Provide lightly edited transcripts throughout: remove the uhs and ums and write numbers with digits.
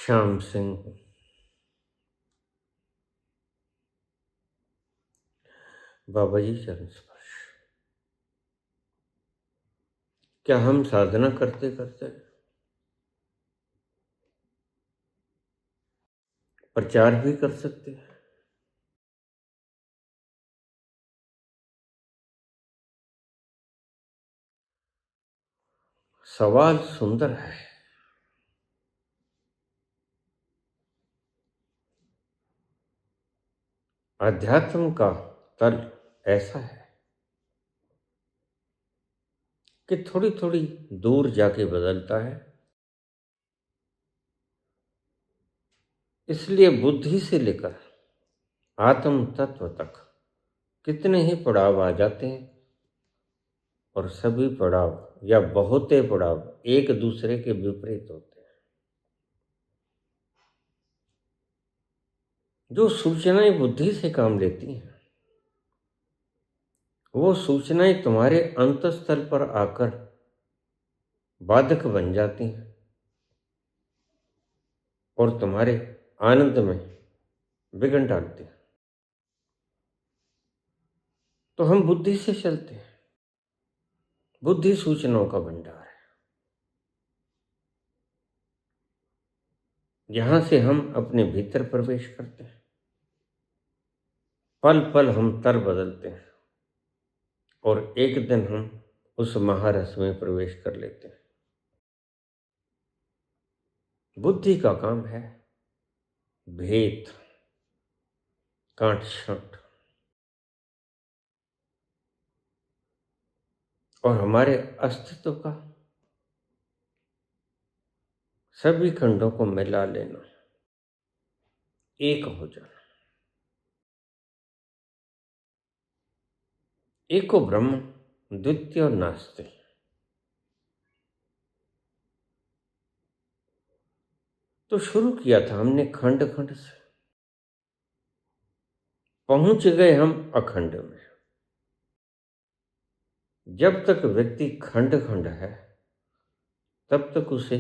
श्याम सिंह। बाबा जी चरण स्पर्श। क्या हम साधना करते करते प्रचार भी कर सकते हैं? सवाल सुंदर है। अध्यात्म का तल ऐसा है कि थोड़ी थोड़ी दूर जाके बदलता है। इसलिए बुद्धि से लेकर आत्म तत्व तक कितने ही पड़ाव आ जाते हैं, और सभी पड़ाव या बहुते पड़ाव एक दूसरे के विपरीत होते हैं। जो सूचनाएं बुद्धि से काम लेती हैं, वो सूचनाएं तुम्हारे अंतस्थल पर आकर बाधक बन जाती हैं और तुम्हारे आनंद में विघ्न डालती हैं। तो हम बुद्धि से चलते हैं। बुद्धि सूचनाओं का भंडार है। यहां से हम अपने भीतर प्रवेश करते हैं। पल पल हम तर बदलते हैं और एक दिन हम उस महारस में प्रवेश कर लेते हैं। बुद्धि का काम है भेद, काट छांट, और हमारे अस्तित्व का सभी खंडों को मिला लेना, एक हो जाना। एको ब्रह्म द्वितीय नास्ति। तो शुरू किया था हमने खंड खंड से, पहुंच गए हम अखंड में। जब तक व्यक्ति खंड खंड है तब तक उसे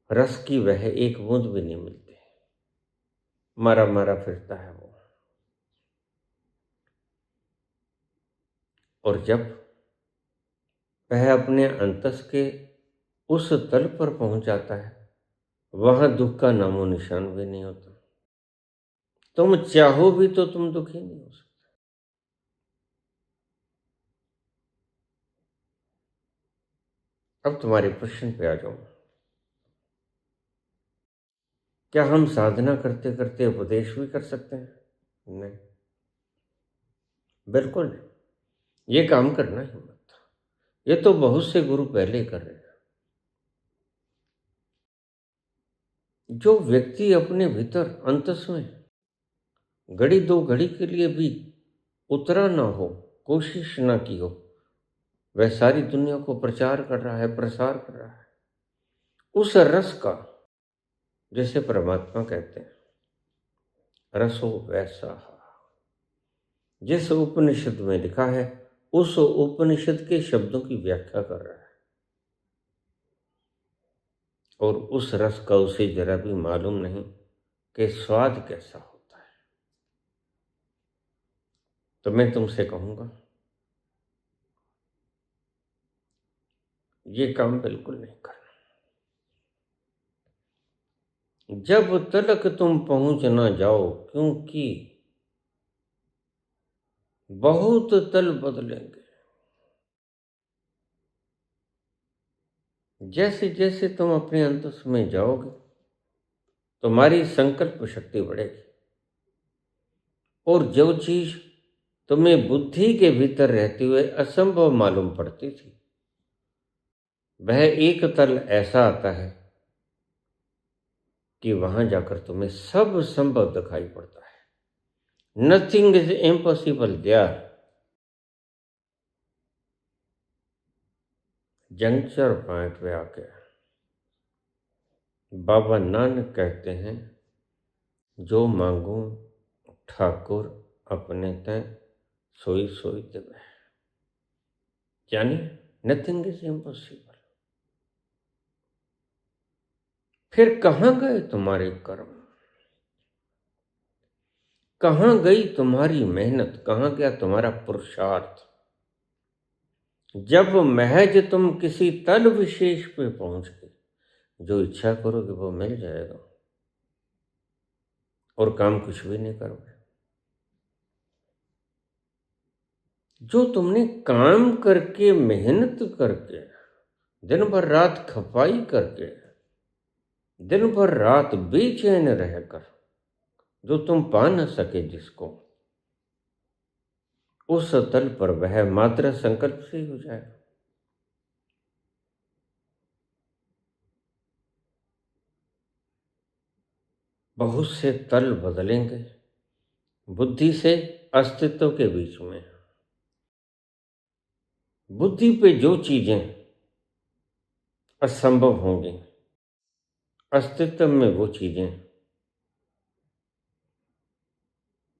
रस की वह एक बूंद भी नहीं मिलती। मारा मारा फिरता है वो। और जब वह अपने अंतस के उस तल पर पहुंच जाता है, वहां दुख का नामो निशान भी नहीं होता। तुम चाहो भी तो तुम दुखी नहीं हो सकते। अब तुम्हारे प्रश्न पे आ जाऊं। क्या हम साधना करते करते उपदेश भी कर सकते हैं? नहीं, बिल्कुल नहीं। ये काम करना ही मत। ये तो बहुत से गुरु पहले कर रहे हैं। जो व्यक्ति अपने भीतर अंतस में घड़ी दो घड़ी के लिए भी उतरा ना हो, कोशिश ना की हो, वह सारी दुनिया को प्रचार कर रहा है, प्रसार कर रहा है उस रस का, जैसे परमात्मा कहते हैं रसो वैसा। जिस उपनिषद में लिखा है उस उपनिषद के शब्दों की व्याख्या कर रहा है, और उस रस का उसे जरा भी मालूम नहीं कि स्वाद कैसा होता है। तो मैं तुमसे कहूंगा, ये काम बिल्कुल नहीं करना। जब तक तुम पहुंच ना जाओ, क्योंकि बहुत तल बदलेंगे। जैसे जैसे तुम अपने अंतस में जाओगे, तुम्हारी संकल्प शक्ति बढ़ेगी, और जो चीज तुम्हें बुद्धि के भीतर रहते हुए असंभव मालूम पड़ती थी, वह एक तल ऐसा आता है कि वहां जाकर तुम्हें सब संभव दिखाई पड़ता है। Nothing is impossible there. Junction point पे आके बाबा नानक कहते हैं, जो मांगू ठाकुर अपने तय सोई सोई देवे। यानी नथिंग इज इम्पॉसिबल। फिर कहाँ गए तुम्हारे कर्म, कहाँ गई तुम्हारी मेहनत, कहाँ गया तुम्हारा पुरुषार्थ। जब महज तुम किसी तल विशेष पे पहुंच गए, जो इच्छा करोगे वो मिल जाएगा और काम कुछ भी नहीं करोगे। जो तुमने काम करके, मेहनत करके, दिन भर रात खपाई करके, दिन भर रात बेचैन रहकर जो तुम पा न सके जिसको, उस तल पर वह मात्र संकल्प से ही हो जाएगा। बहुत से तल बदलेंगे बुद्धि से अस्तित्व के बीच में। बुद्धि पे जो चीजें असंभव होंगी, अस्तित्व में वो चीजें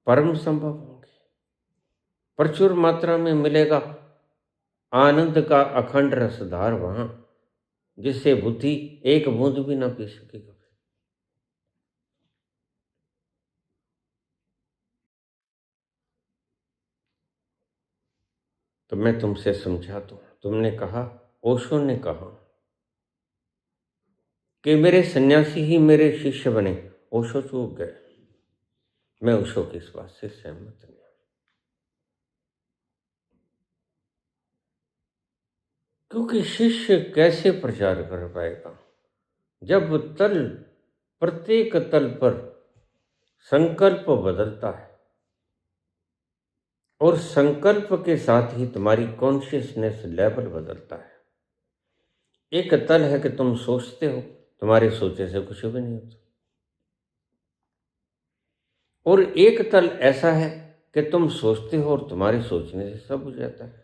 परम संभव होंगी। प्रचुर मात्रा में मिलेगा आनंद का अखंड रसधार वहां, जिससे बुद्धि एक बूंद भी ना पी सकेगी। तो मैं तुमसे समझाता हूं। तुमने कहा, ओशो ने कहा कि मेरे सन्यासी ही मेरे शिष्य बने। ओशो चूक गए। मैं ओशो की इस बात से सहमत नहीं। क्योंकि शिष्य कैसे प्रचार कर पाएगा जब प्रत्येक तल पर संकल्प बदलता है, और संकल्प के साथ ही तुम्हारी कॉन्शियसनेस लेवल बदलता है। एक तल है कि तुम सोचते हो, तुम्हारे सोचे से कुछ भी नहीं होता। और एक तल ऐसा है कि तुम सोचते हो और तुम्हारे सोचने से सब हो जाता है।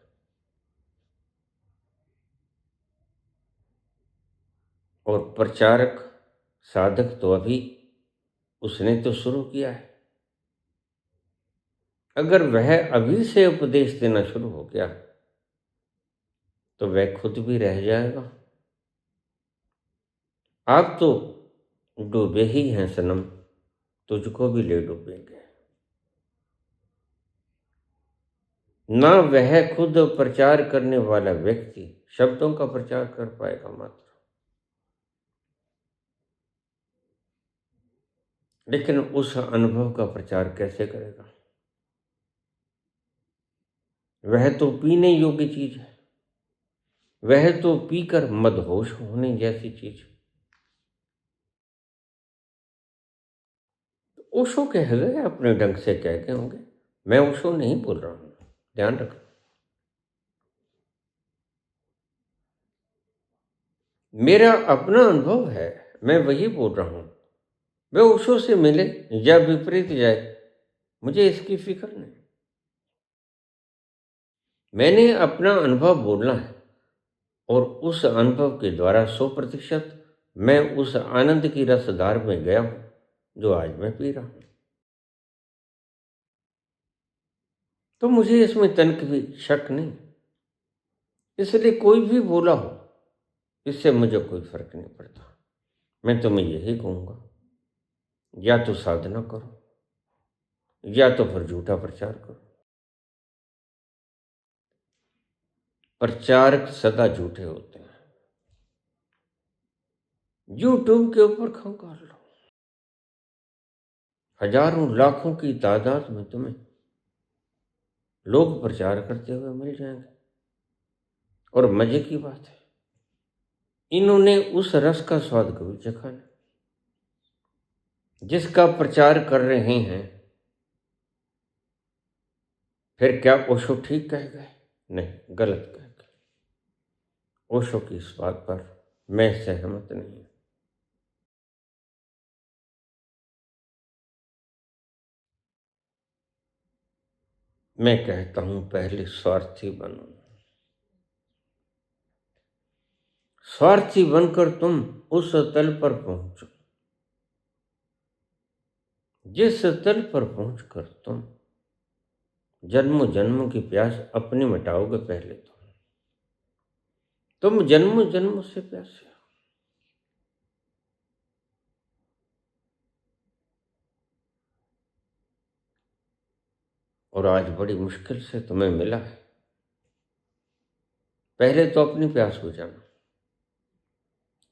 और प्रचारक, साधक तो अभी उसने तो शुरू किया है। अगर वह अभी से उपदेश देना शुरू हो गया तो वह खुद भी रह जाएगा। आप तो डूबे ही हैं सनम, तुझको भी ले डूबेंगे। ना वह खुद प्रचार करने वाला व्यक्ति शब्दों का प्रचार कर पाएगा मात्र, लेकिन उस अनुभव का प्रचार कैसे करेगा। वह तो पीने योग्य चीज है, वह तो पीकर मदहोश होने जैसी चीज। ओशो कह गए, अपने ढंग से कह गए होंगे। मैं ओशो नहीं बोल रहा हूं, ध्यान रखना। मेरा अपना अनुभव है, मैं वही बोल रहा हूं। वह ओशो से मिले या विपरीत जाए, मुझे इसकी फिक्र नहीं। मैंने अपना अनुभव बोलना है और उस अनुभव के द्वारा 100% मैं उस आनंद की रसधार में गया हूं जो आज मैं पी रहा हूं। तो मुझे इसमें तनिक भी शक नहीं। इसलिए कोई भी बोला हो, इससे मुझे कोई फर्क नहीं पड़ता। मैं तुम्हें यही कहूंगा, या तो साधना करो या तो फिर झूठा प्रचार करो। प्रचारक सदा झूठे होते हैं। यूट्यूब के ऊपर खंगाल लो, हजारों लाखों की तादाद में तुम्हें लोग प्रचार करते हुए मिल जाएंगे। और मजे की बात है, इन्होंने उस रस का स्वाद कभी चखा नहीं जिसका प्रचार कर रहे हैं। फिर क्या ओशो ठीक कह गए? नहीं, गलत कह गए। ओशो की इस बात पर मैं सहमत नहीं। मैं कहता हूं, पहले स्वार्थी बनो। स्वार्थी बनकर तुम उस तल पर पहुंचो जिस तल पर पहुंचकर तुम जन्मों जन्मों की प्यास अपनी मिटाओगे। पहले तो तुम जन्मों जन्मों से प्यासे हो। और आज बड़ी मुश्किल से तुम्हें मिला है। पहले तो अपनी प्यास बुझाना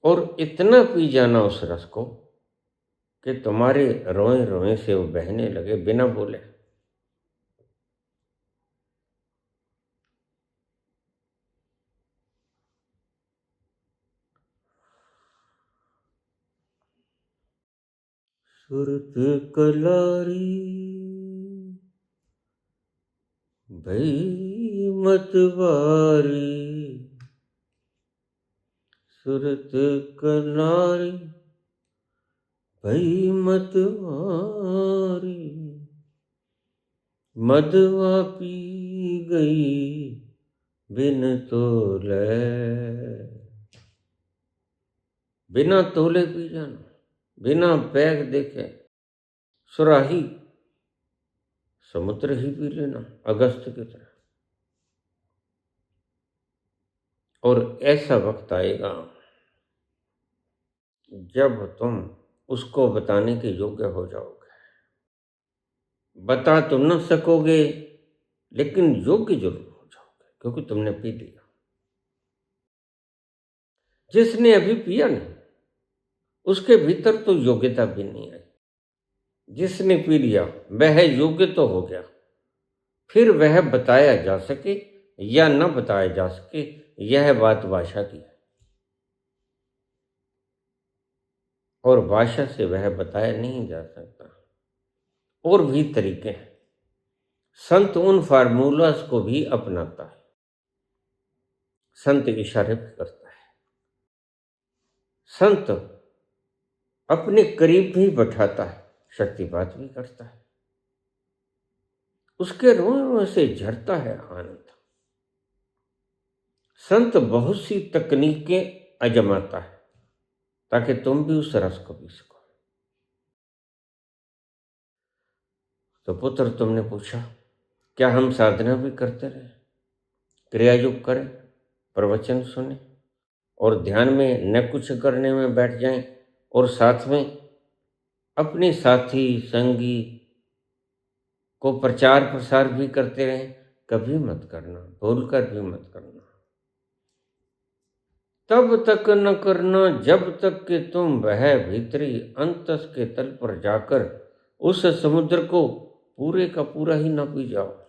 और इतना पी जाना उस रस को कि तुम्हारे रोए रोए से वो बहने लगे बिना बोले। सुरत कलारी भई मतवारी, सुरत कलारी भई मतवारी, मदवा पी गई बिन तोले। बिना तोले पी जाना, बिना बैग देखे सुराही समुद्र ही पी लेना अगस्त की तरह। और ऐसा वक्त आएगा जब तुम उसको बताने के योग्य हो जाओगे। बता तुम न सकोगे लेकिन योग्य जरूर हो जाओगे, क्योंकि तुमने पी लिया। जिसने अभी पिया नहीं उसके भीतर तो योग्यता भी नहीं आई। जिसने पी लिया वह योग्य तो हो गया, फिर वह बताया जा सके या न बताया जा सके यह बात भाषा की है, और भाषा से वह बताया नहीं जा सकता। और भी तरीके हैं। संत उन फार्मूलास को भी अपनाता है, संत इशारे भी करता है, संत अपने करीब भी बैठाता है, शक्तिपात भी करता है, उसके रोए रोए से झरता है आनंद। संत बहुत सी तकनीकें आजमाता है ताकि तुम भी उस रस को पी सको। तो पुत्र, तुमने पूछा क्या हम साधना भी करते रहे, क्रिया योग करें, प्रवचन सुने और ध्यान में न कुछ करने में बैठ जाएं और साथ में अपने साथी संगी को प्रचार प्रसार भी करते रहें? कभी मत करना, भूलकर भी मत करना। तब तक न करना जब तक कि तुम वह भीतरी अंतस के तल पर जाकर उस समुद्र को पूरे का पूरा ही न पी जाओ।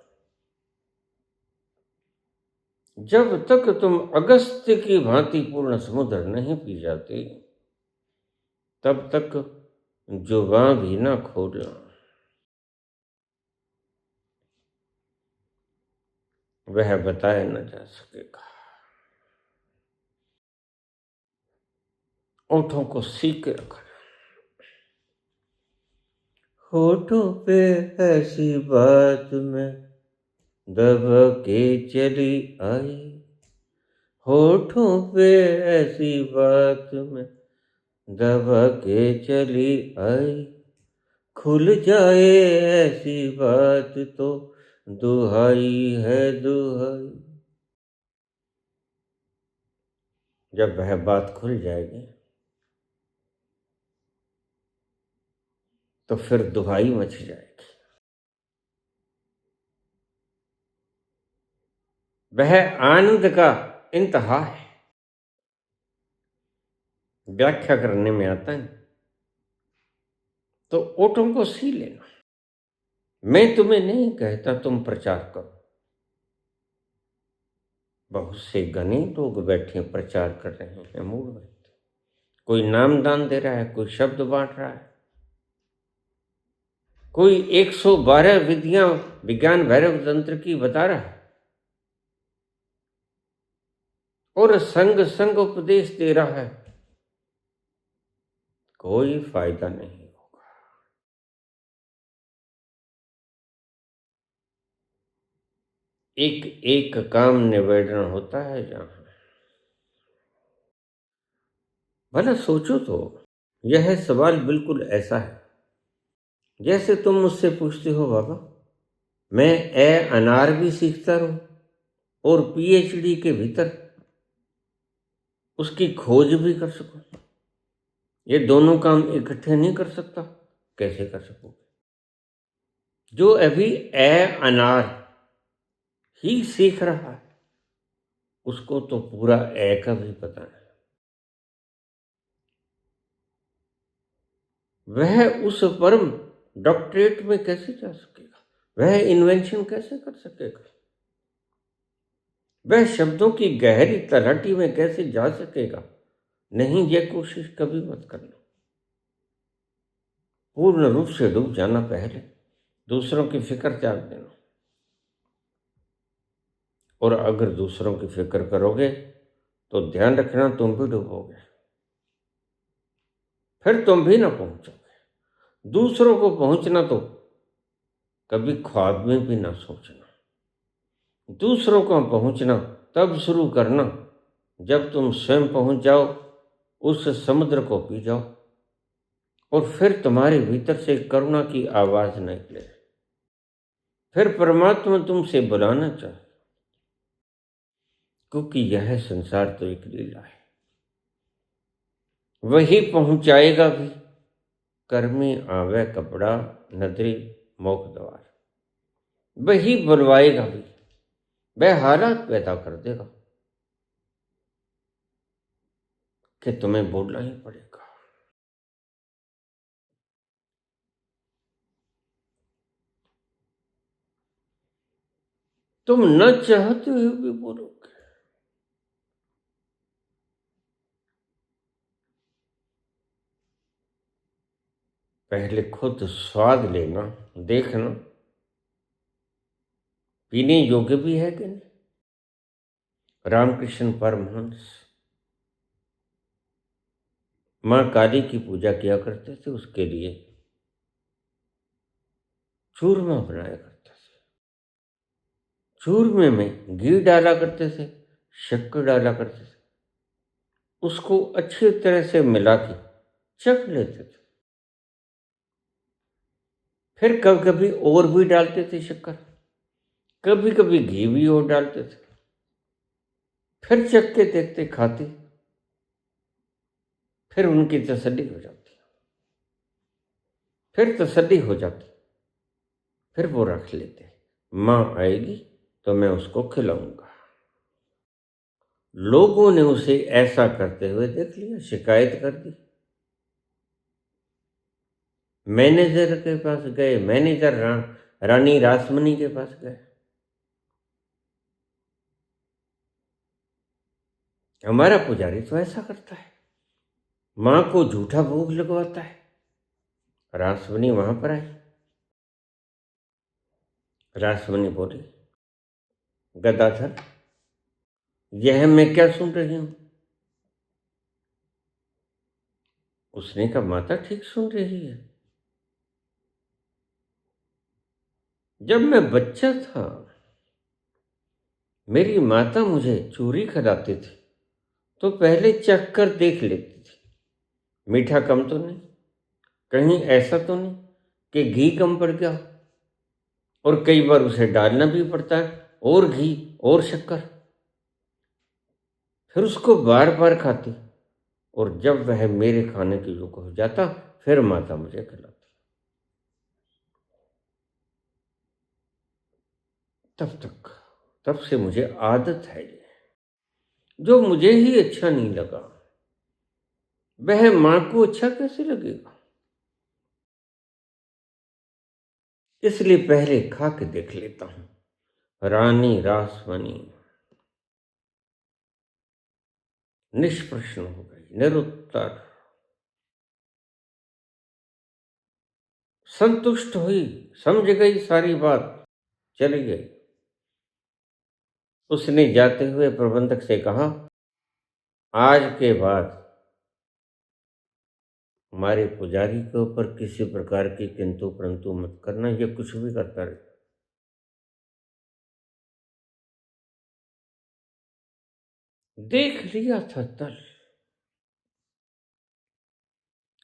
जब तक तुम अगस्त्य की भांति पूर्ण समुद्र नहीं पी जाते तब तक जुबां भी न खोलना। वह बताया न जा सकेगा। ओठों को सीख के रखना। होठों पे ऐसी बात में दब के चली आई, होठों पे ऐसी बात में दब के चली आई, खुल जाए ऐसी बात तो दुहाई है दुहाई। जब वह बात खुल जाएगी तो फिर दुहाई मच जाएगी। वह आनंद का इंतहा है। व्याख्या करने में आता है तो ओठों को सी लेना। मैं तुम्हें नहीं कहता तुम प्रचार करो। बहुत से गणे लोग बैठे प्रचार कर रहे हैं मूल में। कोई नाम दान दे रहा है, कोई शब्द बांट रहा है, कोई 112 विधियां विज्ञान भैरव तंत्र की बता रहा है और संग संग उपदेश दे रहा है। कोई फायदा नहीं होगा। एक एक काम निवेदन होता है जहां। भला सोचो तो, यह सवाल बिल्कुल ऐसा है जैसे तुम मुझसे पूछते हो बाबा मैं अनार भी सीखता रहूं और पीएचडी के भीतर उसकी खोज भी कर सकूं। ये दोनों काम इकट्ठे नहीं कर सकता। कैसे कर सकोगे? जो अभी अनार ही सीख रहा है, उसको तो पूरा का भी पता है। वह उस परम डॉक्टरेट में कैसे जा सकेगा? वह इन्वेंशन कैसे कर सकेगा? वह शब्दों की गहरी तलहटी में कैसे जा सकेगा? नहीं, यह कोशिश कभी मत करना। पूर्ण रूप से डूब जाना पहले, दूसरों की फिक्र त्याग देना। और अगर दूसरों की फिक्र करोगे तो ध्यान रखना, तुम भी डूबोगे, फिर तुम भी ना पहुंचोगे। दूसरों को पहुंचना तो कभी ख्वाब में भी ना सोचना। दूसरों को पहुंचना तब शुरू करना जब तुम स्वयं पहुंच जाओ, उस समुद्र को पी जाओ, और फिर तुम्हारे भीतर से करुणा की आवाज निकले। फिर परमात्मा तुमसे बुलाना चाहे, क्योंकि यह संसार तो एक लीला है। वही पहुंचाएगा भी, कर्मी आवे कपड़ा नदरी मोख द्वार। वही बुलवाएगा भी, वह हालात पैदा कर देगा कि तुम्हें बोलना ही पड़ेगा। तुम न चाहते हुए भी बोलोगे। पहले खुद स्वाद लेना, देखना पीने योग्य भी है कि नहीं। रामकृष्ण परमहंस मां काली की पूजा किया करते थे, उसके लिए चूरमा बनाया करते थे। चूरमे में घी डाला करते थे, शक्कर डाला करते थे, उसको अच्छी तरह से मिला के चख लेते थे। फिर कभी कभी और भी डालते थे शक्कर, कभी कभी घी भी और डालते थे। फिर चख के देखते, खाते, फिर उनकी तसल्ली हो जाती, फिर तसल्ली हो जाती, फिर वो रख लेते। माँ आएगी तो मैं उसको खिलाऊंगा। लोगों ने उसे ऐसा करते हुए देख लिया, शिकायत कर दी। मैनेजर के पास गए, मैनेजर रानी रासमणी के पास गए। हमारा पुजारी तो ऐसा करता है, मां को झूठा भोग लगवाता है। रासमणी वहां पर आई। रासमणी बोली, गदाधर, यह मैं क्या सुन रही हूं? उसने कहा, माता ठीक सुन रही है। जब मैं बच्चा था, मेरी माता मुझे चूरी खिलाती थी, तो पहले चख कर देख लेती थी, मीठा कम तो नहीं, कहीं ऐसा तो नहीं कि घी कम पड़ गया। और कई बार उसे डालना भी पड़ता है, और घी और शक्कर। फिर उसको बार बार खाती, और जब वह मेरे खाने के योग्य हो जाता, फिर माता मुझे खिलाती। तब से मुझे आदत है ये। जो मुझे ही अच्छा नहीं लगा, वह मां को अच्छा कैसे लगेगा? इसलिए पहले खा के देख लेता हूं। रानी रासमणी निष्प्रश्न हो गई, निरुत्तर। संतुष्ट हुई, समझ गई सारी बात, चली गई। उसने जाते हुए प्रबंधक से कहा, आज के बाद हमारे पुजारी के ऊपर किसी प्रकार की किंतु परंतु मत करना, ये कुछ भी करता रहे। देख लिया था तल,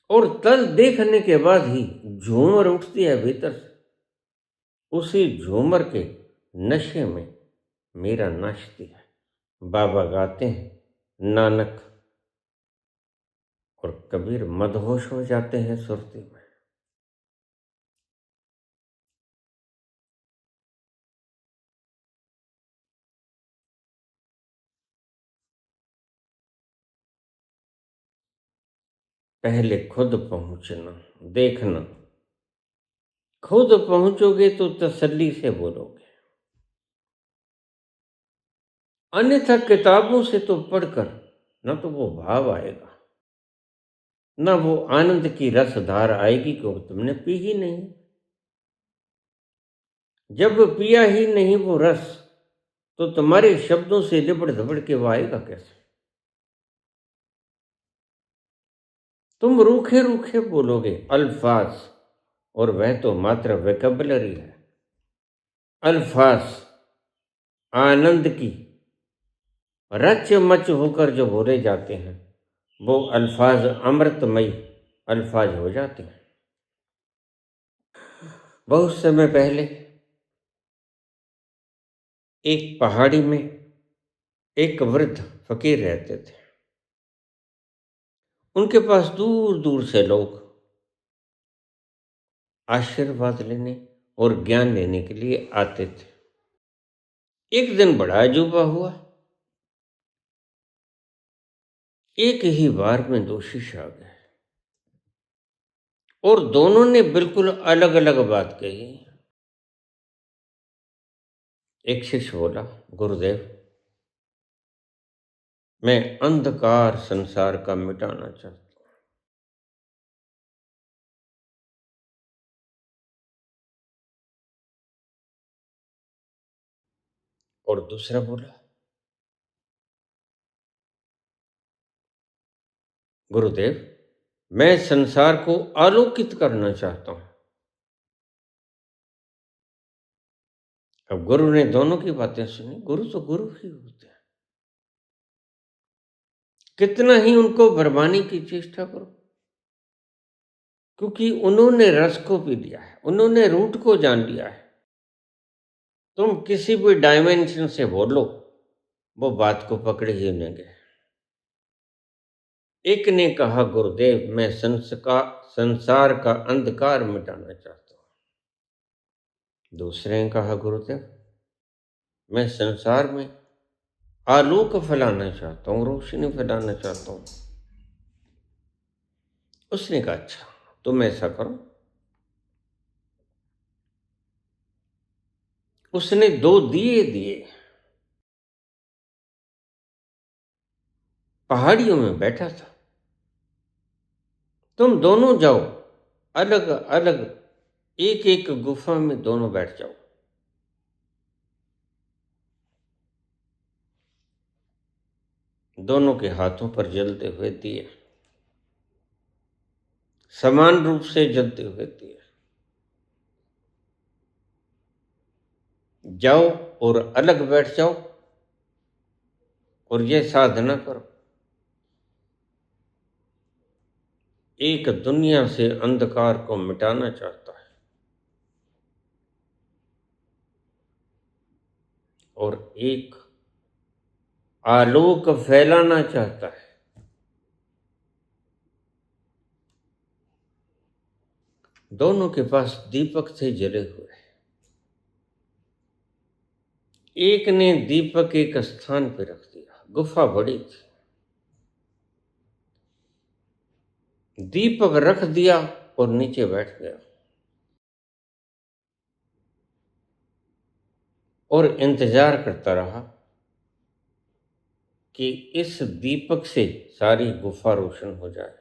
और तल देखने के बाद ही झूमर उठती है भीतर से। उसी झूमर के नशे में मेरा नाचती है। बाबा गाते हैं, नानक और कबीर मदहोश हो जाते हैं सुरती में। पहले खुद पहुंचना, देखना। खुद पहुंचोगे तो तसल्ली से बोलोगे, अन्यथा किताबों से तो पढ़कर ना तो वो भाव आएगा, ना वो आनंद की रसधार आएगी, क्योंकि तुमने पी ही नहीं। जब पिया ही नहीं वो रस, तो तुम्हारे शब्दों से लिपट धपड़ के वो आएगा कैसे? तुम रूखे रूखे बोलोगे अल्फाज, और वह तो मात्र वेकेबलरी है। अल्फाज आनंद की रच मच होकर जो बोले जाते हैं, वो अल्फाज अमृतमयी अल्फाज हो जाते हैं। बहुत समय पहले एक पहाड़ी में एक वृद्ध फकीर रहते थे। उनके पास दूर दूर से लोग आशीर्वाद लेने और ज्ञान लेने के लिए आते थे। एक दिन बड़ा अजूबा हुआ। एक ही बार में दो शिष्य आ गए और दोनों ने बिल्कुल अलग अलग बात कही। एक शिष्य बोला, गुरुदेव, मैं अंधकार संसार का मिटाना चाहता हूं। और दूसरा बोला, गुरुदेव, मैं संसार को आलोकित करना चाहता हूं। अब गुरु ने दोनों की बातें सुनी। गुरु तो गुरु ही होते हैं, कितना ही उनको भरमाने की चेष्टा करो, क्योंकि उन्होंने रस को पी लिया है, उन्होंने रूट को जान लिया है। तुम किसी भी डायमेंशन से बोलो, वो बात को पकड़े ही लेंगे। एक ने कहा, गुरुदेव, मैं संसार का अंधकार मिटाना चाहता हूं। दूसरे ने कहा, गुरुदेव, मैं संसार में आलोक फैलाना चाहता हूं, रोशनी फैलाना चाहता हूं। उसने कहा, अच्छा, तुम ऐसा करो। उसने दो दिए दिए, पहाड़ियों में बैठा था। तुम दोनों जाओ, अलग अलग एक एक गुफा में दोनों बैठ जाओ। दोनों के हाथों पर जलते हुए दिए, समान रूप से जलते हुए दिए। जाओ और अलग बैठ जाओ और ये साधना करो, एक दुनिया से अंधकार को मिटाना चाहता है और एक आलोक फैलाना चाहता है। दोनों के पास दीपक थे जले हुए। एक ने दीपक एक स्थान पर रख दिया, गुफा बड़ी थी, दीपक रख दिया और नीचे बैठ गया और इंतजार करता रहा कि इस दीपक से सारी गुफा रोशन हो जाए।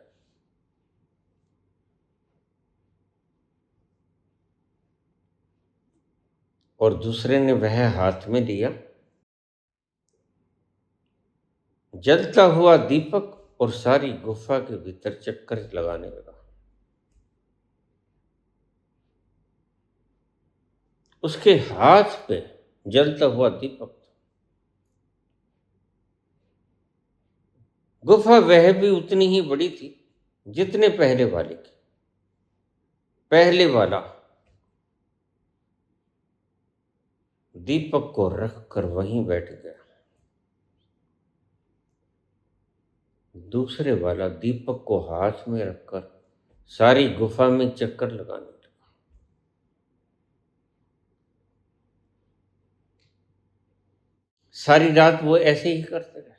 और दूसरे ने वह हाथ में लिया, जलता हुआ दीपक, और सारी गुफा के भीतर चक्कर लगाने लगा। उसके हाथ पे जलता हुआ दीपक था। गुफा वह भी उतनी ही बड़ी थी जितने पहले वाले की। पहले वाला दीपक को रख कर वहीं बैठ गया, दूसरे वाला दीपक को हाथ में रखकर सारी गुफा में चक्कर लगाने लगा। सारी रात वो ऐसे ही करते रहे।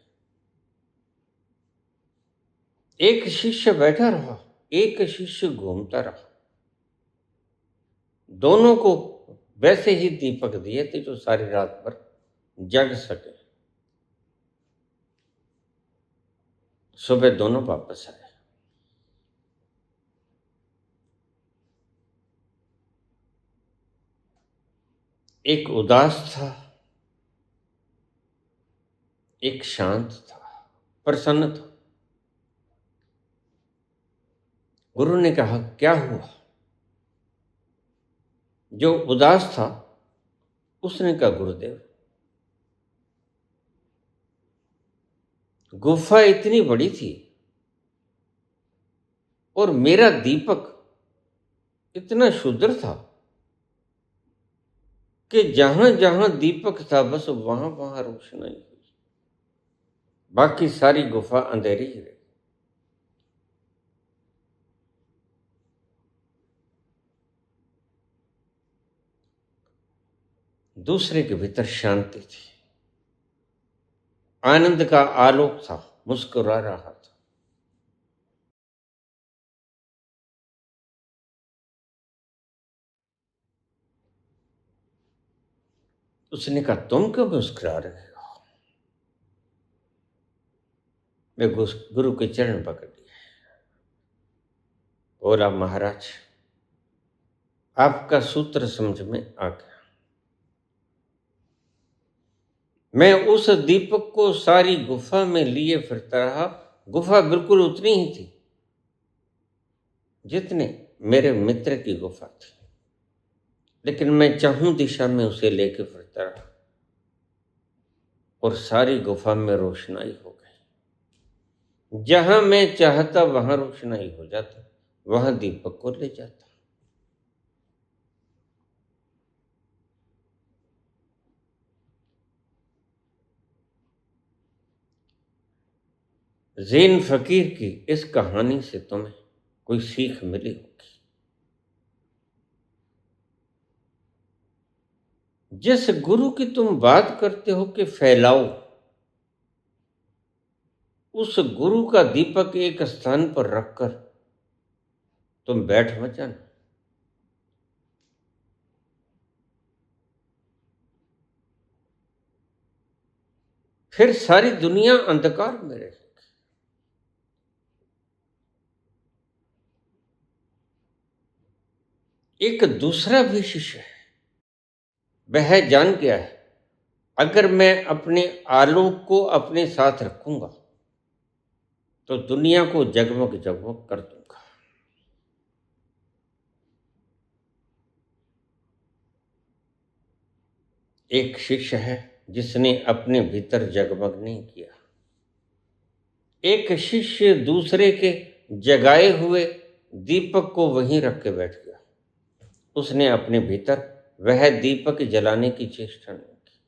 एक शिष्य बैठा रहा, एक शिष्य घूमता रहा। दोनों को वैसे ही दीपक दिए थे जो सारी रात भर जग सके। सुबह दोनों वापस आए। एक उदास था, एक शांत था, प्रसन्न था। गुरु ने कहा, क्या हुआ? जो उदास था उसने कहा, गुरुदेव, गुफा इतनी बड़ी थी और मेरा दीपक इतना शुद्र था कि जहां जहां दीपक था बस वहां वहां रोशनाई हुई, बाकी सारी गुफा अंधेरी ही रही। दूसरे के भीतर शांति थी, आनंद का आलोक था, मुस्कुरा रहा था। उसने कहा, तुम क्यों मुस्कुरा रहे हो? मैं गुरु के चरण पकड़ लिए, बोला, महाराज, आपका सूत्र समझ में आ गया। मैं उस दीपक को सारी गुफा में लिए फिरता रहा। गुफा बिल्कुल उतनी ही थी जितने मेरे मित्र की गुफा थी, लेकिन मैं चाहूं दिशा में उसे लेके फिरता रहा और सारी गुफा में रोशनाई हो गई। जहां मैं चाहता वहां रोशनाई हो जाती, वहां दीपक को ले जाता। ज़ैन फकीर की इस कहानी से तुम्हें कोई सीख मिली होगी। जिस गुरु की तुम बात करते हो कि फैलाओ, उस गुरु का दीपक एक स्थान पर रखकर तुम बैठ मत जाना। फिर सारी दुनिया अंधकार में रहेगी। एक दूसरा भी शिष्य है, वह जान गया है, अगर मैं अपने आलोक को अपने साथ रखूंगा तो दुनिया को जगमग जगमग कर दूंगा। एक शिष्य है जिसने अपने भीतर जगमग नहीं किया। एक शिष्य दूसरे के जगाए हुए दीपक को वहीं रख के बैठ गया। उसने अपने भीतर वह दीपक जलाने की चेष्टा नहीं की,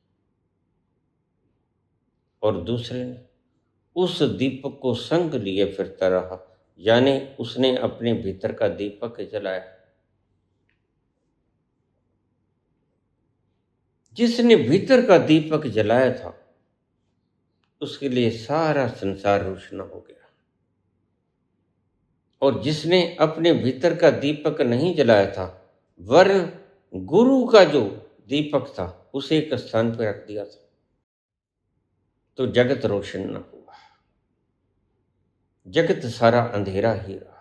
और दूसरे ने उस दीपक को संग लिए फिरता रहा, यानी उसने अपने भीतर का दीपक जलाया। जिसने भीतर का दीपक जलाया था उसके लिए सारा संसार रोशन हो गया, और जिसने अपने भीतर का दीपक नहीं जलाया था, वरन गुरु का जो दीपक था उसे एक स्थान पर रख दिया था, तो जगत रोशन न हुआ, जगत सारा अंधेरा ही रहा।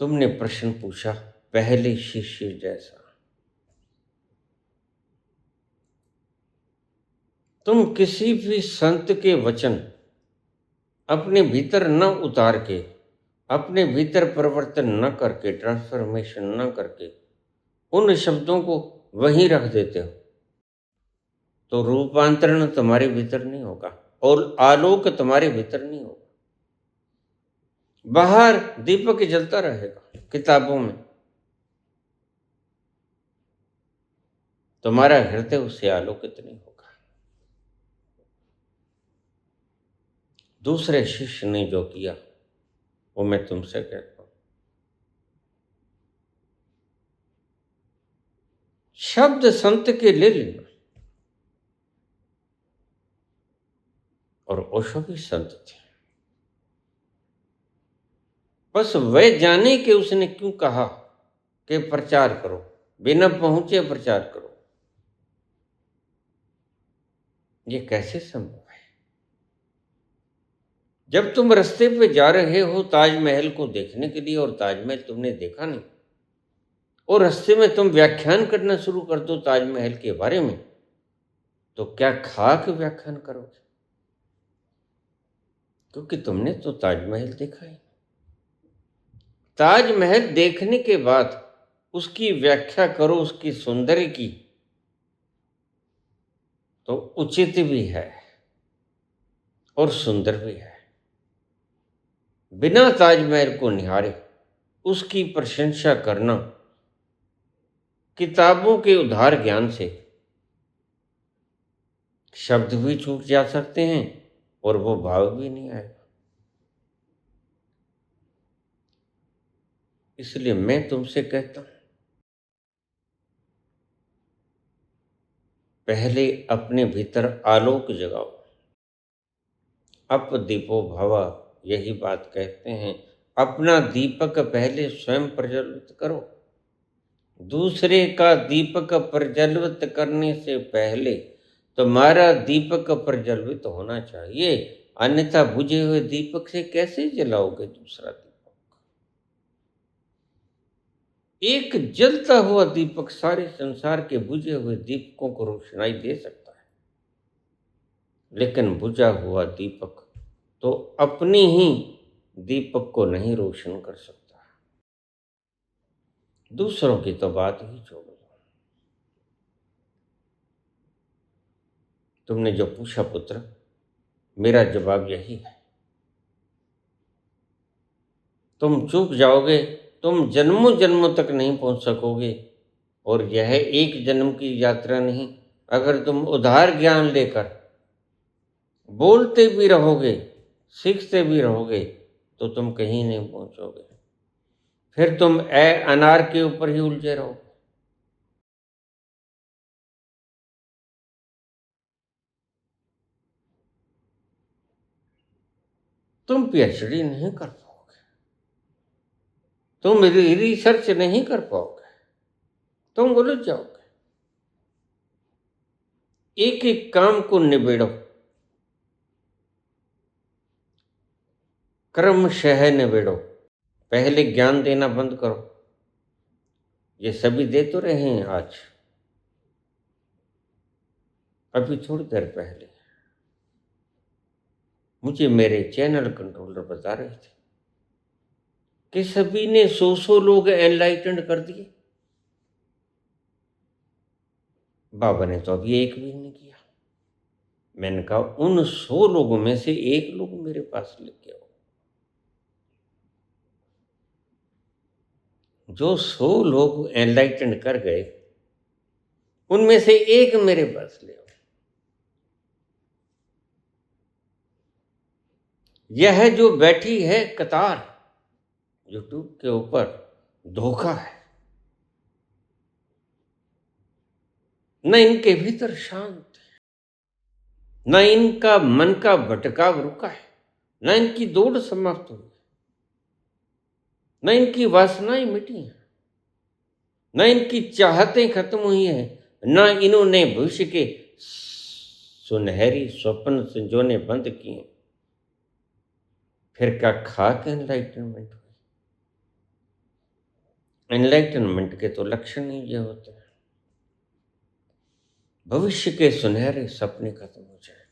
तुमने प्रश्न पूछा पहले शिष्य जैसा। तुम किसी भी संत के वचन अपने भीतर न उतार के, अपने भीतर परिवर्तन न करके, ट्रांसफॉर्मेशन न करके उन शब्दों को वहीं रख देते हो, तो रूपांतरण तुम्हारे भीतर नहीं होगा और आलोक तुम्हारे भीतर नहीं होगा। बाहर दीपक जलता रहेगा किताबों में, तुम्हारा हृदय उससे आलोकित नहीं होगा। दूसरे शिष्य ने जो किया वो मैं तुमसे कहता हूं। शब्द संत के ले लेना, ओशो भी संत थे। बस वह जाने कि उसने क्यों कहा कि प्रचार करो, बिना पहुंचे प्रचार करो। ये कैसे संभव है? जब तुम रास्ते पे जा रहे हो ताजमहल को देखने के लिए और ताजमहल तुमने देखा नहीं, और रास्ते में तुम व्याख्यान करना शुरू कर दो ताजमहल के बारे में, तो क्या खा के व्याख्यान करोगे? क्योंकि तुमने तो ताजमहल देखा है। ताजमहल देखने के बाद उसकी व्याख्या करो, उसकी सौंदर्य की, तो उचित भी है और सुंदर भी है। बिना ताजमहल को निहारे उसकी प्रशंसा करना किताबों के उधार ज्ञान से शब्द भी छूट जा सकते हैं और वो भाव भी नहीं आएगा। इसलिए मैं तुमसे कहता हूं, पहले अपने भीतर आलोक जगाओ। अप दीपो भवा, यही बात कहते हैं। अपना दीपक पहले स्वयं प्रज्वलित करो। दूसरे का दीपक प्रज्वलित करने से पहले तुम्हारा दीपक प्रज्वलित होना चाहिए, अन्यथा बुझे हुए दीपक से कैसे जलाओगे दूसरा दीपक? एक जलता हुआ दीपक सारे संसार के बुझे हुए दीपकों को रोशनाई दे सकता है, लेकिन बुझा हुआ दीपक तो अपनी ही दीपक को नहीं रोशन कर सकता। दूसरों की तो बात ही छोड़ दो। तुमने जो पूछा पुत्र, मेरा जवाब यही है। तुम चूक जाओगे, तुम जन्मों जन्मों तक नहीं पहुंच सकोगे। और यह एक जन्म की यात्रा नहीं, अगर तुम उधार ज्ञान लेकर बोलते भी रहोगे, सीखते भी रहोगे, तो तुम कहीं नहीं पहुंचोगे। फिर तुम अनार के ऊपर ही उलझे रहो। तुम पीएचडी नहीं कर पाओगे, तुम रिसर्च नहीं कर पाओगे, तुम उलझ जाओगे। एक एक काम को निबेड़ो, क्रमशः निबेड़ो। पहले ज्ञान देना बंद करो। ये सभी दे तो रहे हैं आज। अभी थोड़ी देर पहले मुझे मेरे चैनल कंट्रोलर बता रहे थे कि सभी ने 100 लोग एनलाइटेंड कर दिए। बाबा ने तो अभी एक भी नहीं किया। मैंने कहा उन 100 लोगों में से एक लोग मेरे पास लेके आओ। जो 100 लोग एनलाइटेंड कर गए, उनमें से एक मेरे पास ले आओ। यह जो बैठी है कतार यूट्यूब के ऊपर, धोखा है। न इनके भीतर शांत है, न इनका मन का भटकाव रुका है, न इनकी दौड़ समाप्त हुई, न इनकी वासनाएं मिटी हैं, न इनकी चाहतें खत्म हुई हैं, न इन्होंने भविष्य के सुनहरी स्वप्न संजोने बंद किए। फिर क्या खाक एनलाइटनमेंट हुई? एनलाइटनमेंट के तो लक्षण ही ये होते हैं। भविष्य के सुनहरे सपने खत्म हो जाए,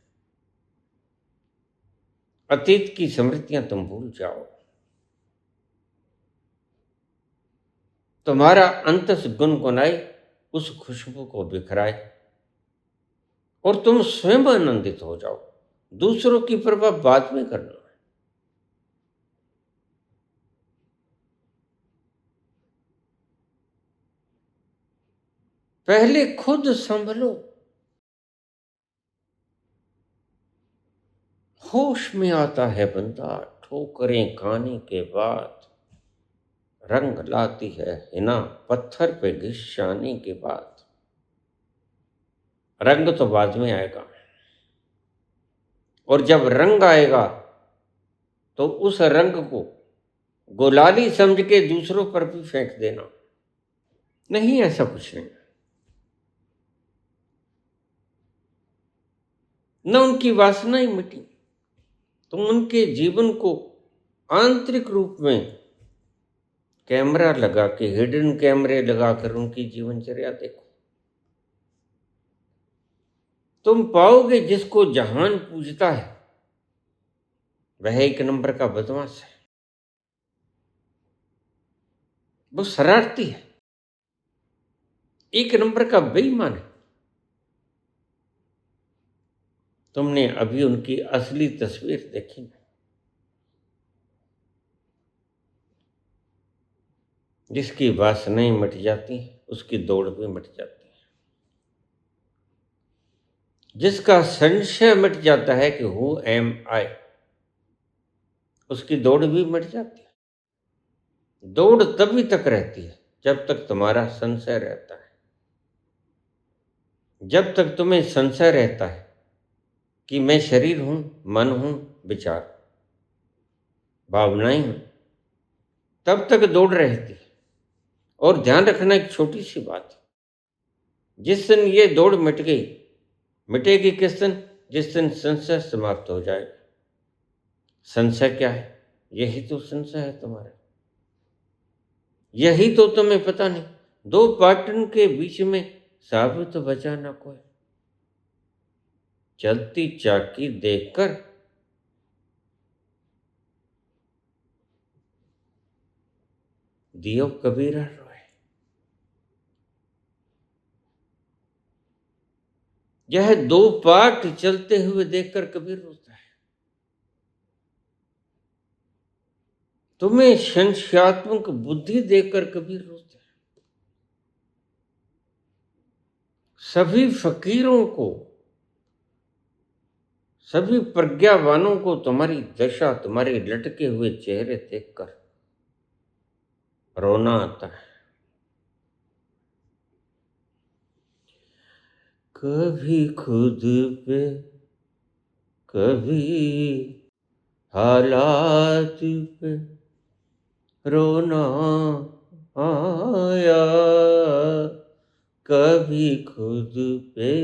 अतीत की स्मृतियां तुम भूल जाओ, तुम्हारा अंतस गुनगुनाए उस खुशबू को बिखराए और तुम स्वयं आनंदित हो जाओ। दूसरों की परवाह बाद में करना। पहले खुद संभलो। होश में आता है बंदा ठोकरें खाने के बाद, रंग लाती है हिना पत्थर पे घिस जाने के बाद। रंग तो बाद में आएगा, और जब रंग आएगा तो उस रंग को गुलाली समझ के दूसरों पर भी फेंक देना। नहीं, ऐसा कुछ नहीं। न उनकी वासनाएं मिटी, तुम उनके जीवन को आंतरिक रूप में कैमरा लगा के, हिडन कैमरे लगाकर उनकी जीवनचर्या देखो। तुम पाओगे जिसको जहान पूजता है वह एक नंबर का बदमाश है, वो शरारती है, एक नंबर का बेईमान है। तुमने अभी उनकी असली तस्वीर देखी नहीं। जिसकी वासनाएं मिट जाती हैं उसकी दौड़ भी मिट जाती है। जिसका संशय मिट जाता है कि हु एम आई, उसकी दौड़ भी मिट जाती है। दौड़ तभी तक रहती है जब तक तुम्हारा संशय रहता है। जब तक तुम्हें संशय रहता है कि मैं शरीर हूं, मन हूं, विचार, भावनाएं हूं, तब तक दौड़ रहती है। और ध्यान रखना एक छोटी सी बात, जिस दिन ये दौड़ मिट गई, मिटेगी किस दिन? जिस दिन संशय समाप्त हो जाएगा। संशय क्या है? यही तो संशय है तुम्हारा, यही तो तुम्हें पता नहीं। दो पाटन के बीच में साबित बचा ना कोई, चलती चाकी देखकर दियो कबीरा रोए। यह दो पाट चलते हुए देखकर कबीर रोता है। तुम्हें संशयात्मक बुद्धि देखकर कबीर रोता है। सभी फकीरों को, सभी प्रज्ञावानों को तुम्हारी दशा, तुम्हारे लटके हुए चेहरे देखकर रोना आता है। कभी खुद पे, कभी हालात पे रोना आया, कभी खुद पे,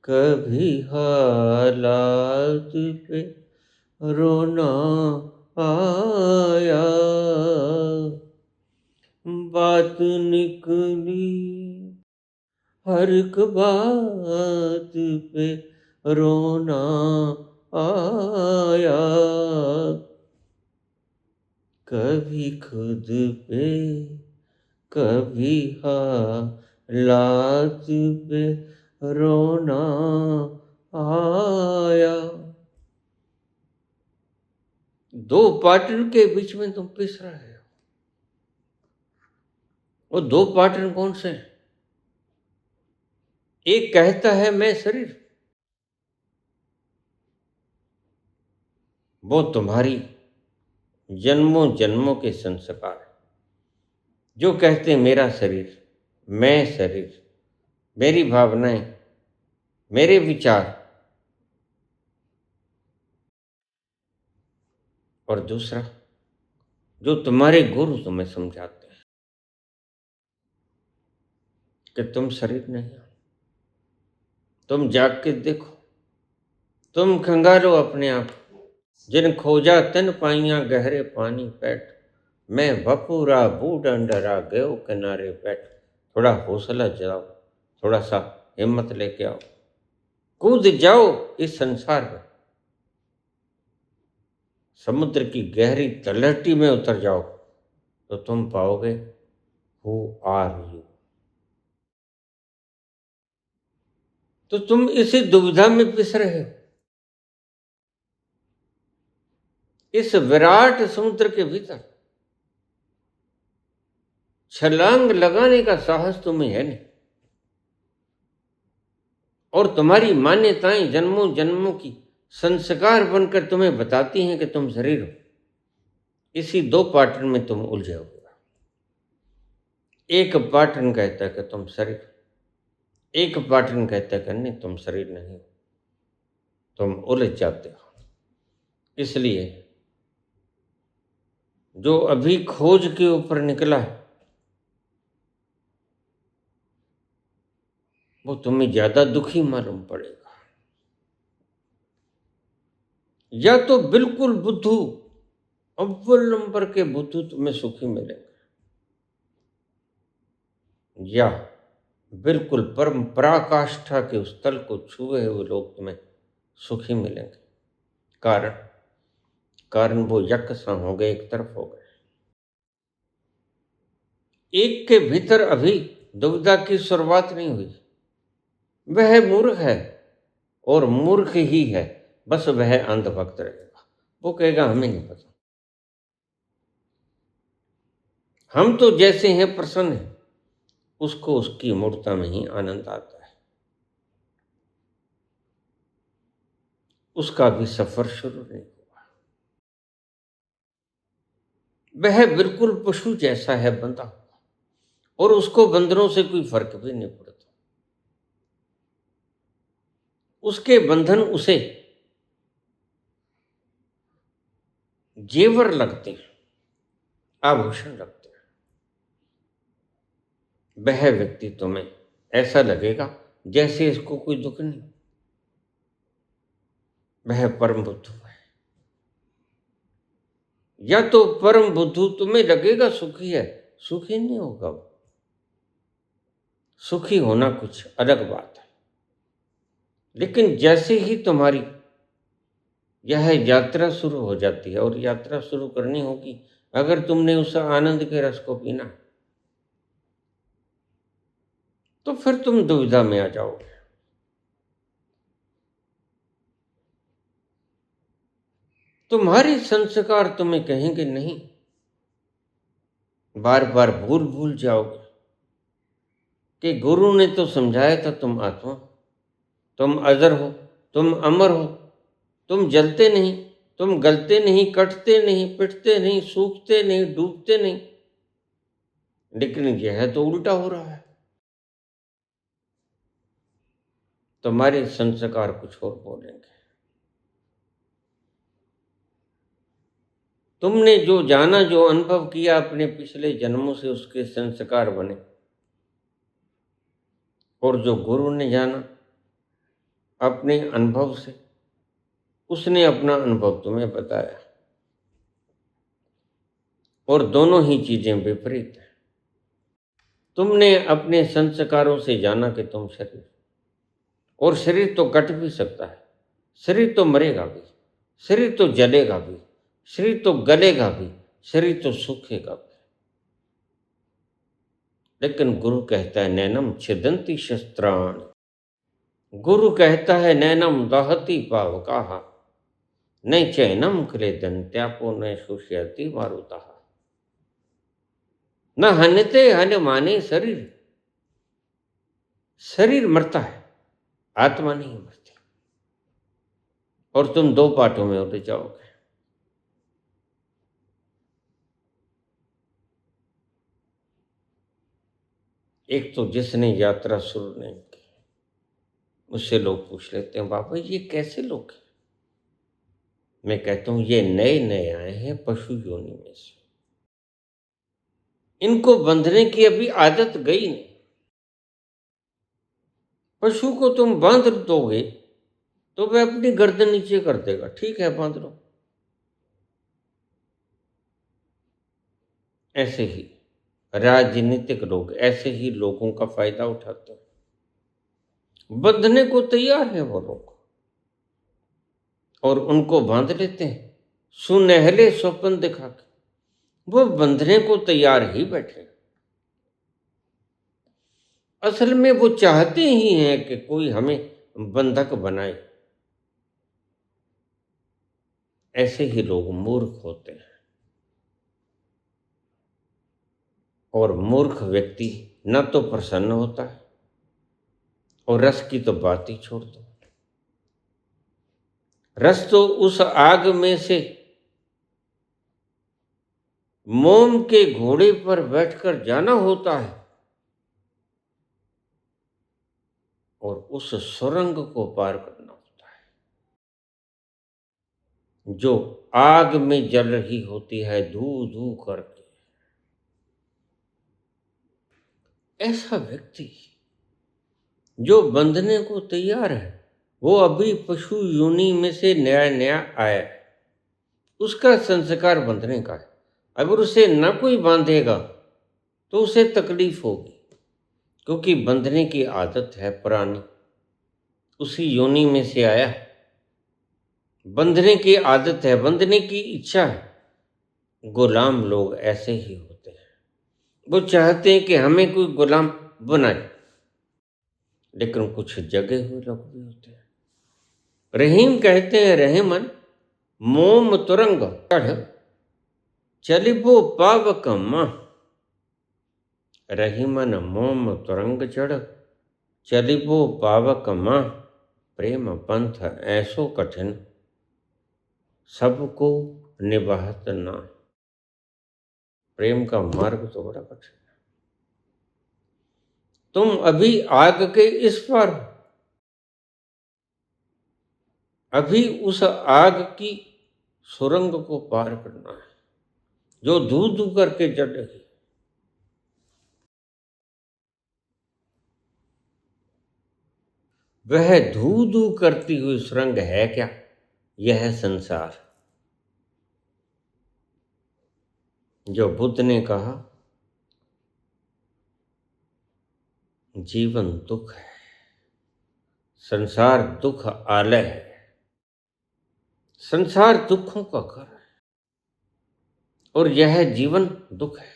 कभी हालात पे रोना आया। बात निकली हर एक बात पे रोना आया, कभी खुद पे, कभी हालात पे रोना आया। दो पार्टनर के बीच में तुम पिस रहे हो। वो दो पार्टनर कौन से हैं? एक कहता है मैं शरीर, वो तुम्हारी जन्मों जन्मों के संस्कार, जो कहते हैं मेरा शरीर, मैं शरीर, मेरी भावनाएं, मेरे विचार। और दूसरा, जो तुम्हारे गुरु तुम्हें समझाते हैं कि तुम शरीर नहीं हो। तुम जाग के देखो, तुम खंगालो अपने आप। जिन खोजा तन पाइया गहरे पानी पैठ, मैं बपूरा बूढ़ अंडरा गयो किनारे बैठ। थोड़ा हौसला जगाओ, थोड़ा सा हिम्मत लेके आओ, कूद जाओ इस संसार में। समुद्र की गहरी तलहटी में उतर जाओ तो तुम पाओगे हु आर यू। तो तुम इसी दुविधा में पिस रहे हो। इस विराट समुद्र के भीतर छलांग लगाने का साहस तुम्हें है नहीं। और तुम्हारी मान्यताएं जन्मों जन्मों की संस्कार बनकर तुम्हें बताती हैं कि तुम शरीर हो। इसी दो पैटर्न में तुम उलझे हो। एक पैटर्न कहता है कि तुम शरीर, एक पैटर्न कहता है कि नहीं तुम शरीर नहीं हो। तुम उलझ जाते हो। इसलिए जो अभी खोज के ऊपर निकला है वो तुम्हें ज्यादा दुखी मालूम पड़ेगा, या तो बिल्कुल बुद्धू, अव्वल नंबर के बुद्धू तुम्हें सुखी मिलेंगे, या बिल्कुल परम पराकाष्ठा के उस तल को छुए हुए लोग तुम्हें सुखी मिलेंगे। कारण कारण वो यकसा हो गए, एक तरफ हो गए। एक के भीतर अभी दुविधा की शुरुआत नहीं हुई। वह मूर्ख है और मूर्ख ही है, बस वह अंधभक्त रहेगा। वो कहेगा हमें नहीं पता, हम तो जैसे हैं प्रसन्न हैं। उसको उसकी मूर्ता में ही आनंद आता है। उसका भी सफर शुरू नहीं हुआ। वह बिल्कुल पशु जैसा है, बंधा हुआ, और उसको बंदरों से कोई फर्क भी नहीं पड़ता। उसके बंधन उसे जेवर लगते हैं, आभूषण लगते हैं। वह व्यक्ति तुम्हें ऐसा लगेगा जैसे इसको कोई दुख नहीं। वह परम बुद्धू है। या तो परम बुद्धू तुम्हें लगेगा सुखी है, सुखी नहीं होगा वो। सुखी होना कुछ अलग बात है। लेकिन जैसे ही तुम्हारी यह यात्रा शुरू हो जाती है, और यात्रा शुरू करनी होगी अगर तुमने उस आनंद के रस को पीना, तो फिर तुम दुविधा में आ जाओगे। तुम्हारे संस्कार तुम्हें कहेंगे नहीं, बार बार भूल भूल जाओगे कि गुरु ने तो समझाया था तुम आत्मा, तुम अजर हो, तुम अमर हो, तुम जलते नहीं, तुम गलते नहीं, कटते नहीं, पिटते नहीं, सूखते नहीं, डूबते नहीं। लेकिन यह तो उल्टा हो रहा है। तुम्हारे संस्कार कुछ और बोलेंगे। तुमने जो जाना, जो अनुभव किया अपने पिछले जन्मों से, उसके संस्कार बने। और जो गुरु ने जाना अपने अनुभव से, उसने अपना अनुभव तुम्हें बताया। और दोनों ही चीजें विपरीत है। तुमने अपने संस्कारों से जाना कि तुम शरीर, और शरीर तो कट भी सकता है, शरीर तो मरेगा भी, शरीर तो जलेगा भी, शरीर तो गलेगा भी, शरीर तो सूखेगा भी। लेकिन गुरु कहता है नैनम छिदंती शस्त्राण। गुरु कहता है नैनम दहती पावकाहा, न चैनम क्लेदन त्यापो न शुष्यति मारुता। न हनते हन माने शरीर। शरीर मरता है, आत्मा नहीं मरती। और तुम दो पार्टों में उलझ जाओगे। एक तो जिसने यात्रा शुरू नहीं की, उससे लोग पूछ लेते हैं बाबा ये कैसे लोग हैं? मैं कहता हूं ये नए नए आए हैं पशु योनि में से। इनको बंधने की अभी आदत गई नहीं। पशु को तुम बांध दोगे तो वह अपनी गर्दन नीचे कर देगा, ठीक है बांध लो। ऐसे ही राजनीतिक लोग ऐसे ही लोगों का फायदा उठाते हैं। बंधने को तैयार है वो लोग, और उनको बांध लेते हैं सुनहले स्वप्न दिखा के। वो बंधने को तैयार ही बैठे। असल में वो चाहते ही हैं कि कोई हमें बंधक बनाए। ऐसे ही लोग मूर्ख होते हैं। और मूर्ख व्यक्ति न तो प्रसन्न होता है, और रस की तो बात ही छोड़ दो। रस तो उस आग में से मोम के घोड़े पर बैठकर जाना होता है, और उस सुरंग को पार करना। जो आग में जल रही होती है धू धू करके। ऐसा व्यक्ति जो बंधने को तैयार है, वो अभी पशु योनि में से नया नया आया है, उसका संस्कार बंधने का है। अगर उसे न कोई बांधेगा तो उसे तकलीफ होगी, क्योंकि बंधने की आदत है पुरानी, उसी योनि में से आया है, बंधने की आदत है, बंधने की इच्छा है। गुलाम लोग ऐसे ही होते हैं, वो चाहते हैं कि हमें कोई गुलाम बनाए, लेकिन कुछ जगे हुए लोग भी होते हैं। रहीम कहते हैं, रहमन मोम तुरंग चढ़ चलिबो पावक मां। रहीमन मोम तुरंग चढ़ चलिबो पावक मां। प्रेम पंथ ऐसो कठिन सबको निभात ना। प्रेम का मार्ग तो बड़ा कठिन है। तुम अभी आग के इस पार हो, अभी उस आग की सुरंग को पार करना है जो धू धू करके जल रही। वह धू धू करती हुई सुरंग है क्या? यह संसार। जो बुद्ध ने कहा जीवन दुख है, संसार दुख आलय है, संसार दुखों का घर है और यह जीवन दुख है।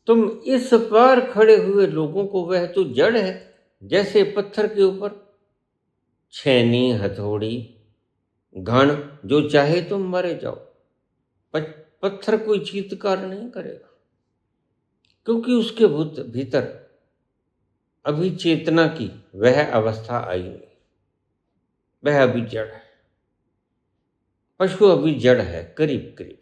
तुम इस पार खड़े हुए लोगों को वह तो जड़ है, जैसे पत्थर के ऊपर छेनी हथौड़ी घण जो चाहे तुम मारे जाओ, पत्थर कोई चीत्कार नहीं करेगा, क्योंकि उसके भीतर अभी चेतना की वह अवस्था आई नहीं, वह अभी जड़ है। पशु अभी जड़ है करीब करीब।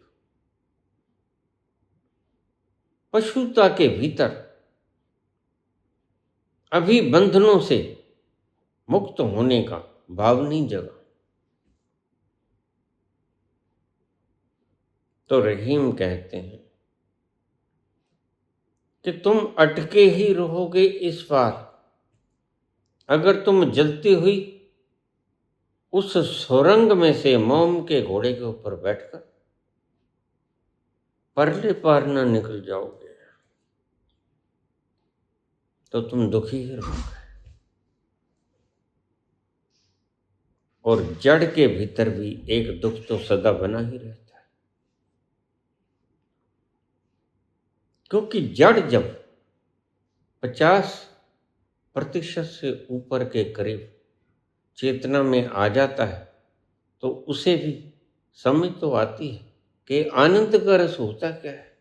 पशुता के भीतर अभी बंधनों से मुक्त होने का भाव नहीं जगा। तो रहीम कहते हैं कि तुम अटके ही रहोगे इस पार, अगर तुम जलती हुई उस सुरंग में से मोम के घोड़े के ऊपर बैठकर परले पार न निकल जाओगे तो तुम दुखी ही रहोगे। और जड़ के भीतर भी एक दुख तो सदा बना ही रहता है, क्योंकि जड़ जब 50% से ऊपर के करीब चेतना में आ जाता है तो उसे भी समझ तो आती है कि आनंद का रस होता क्या है।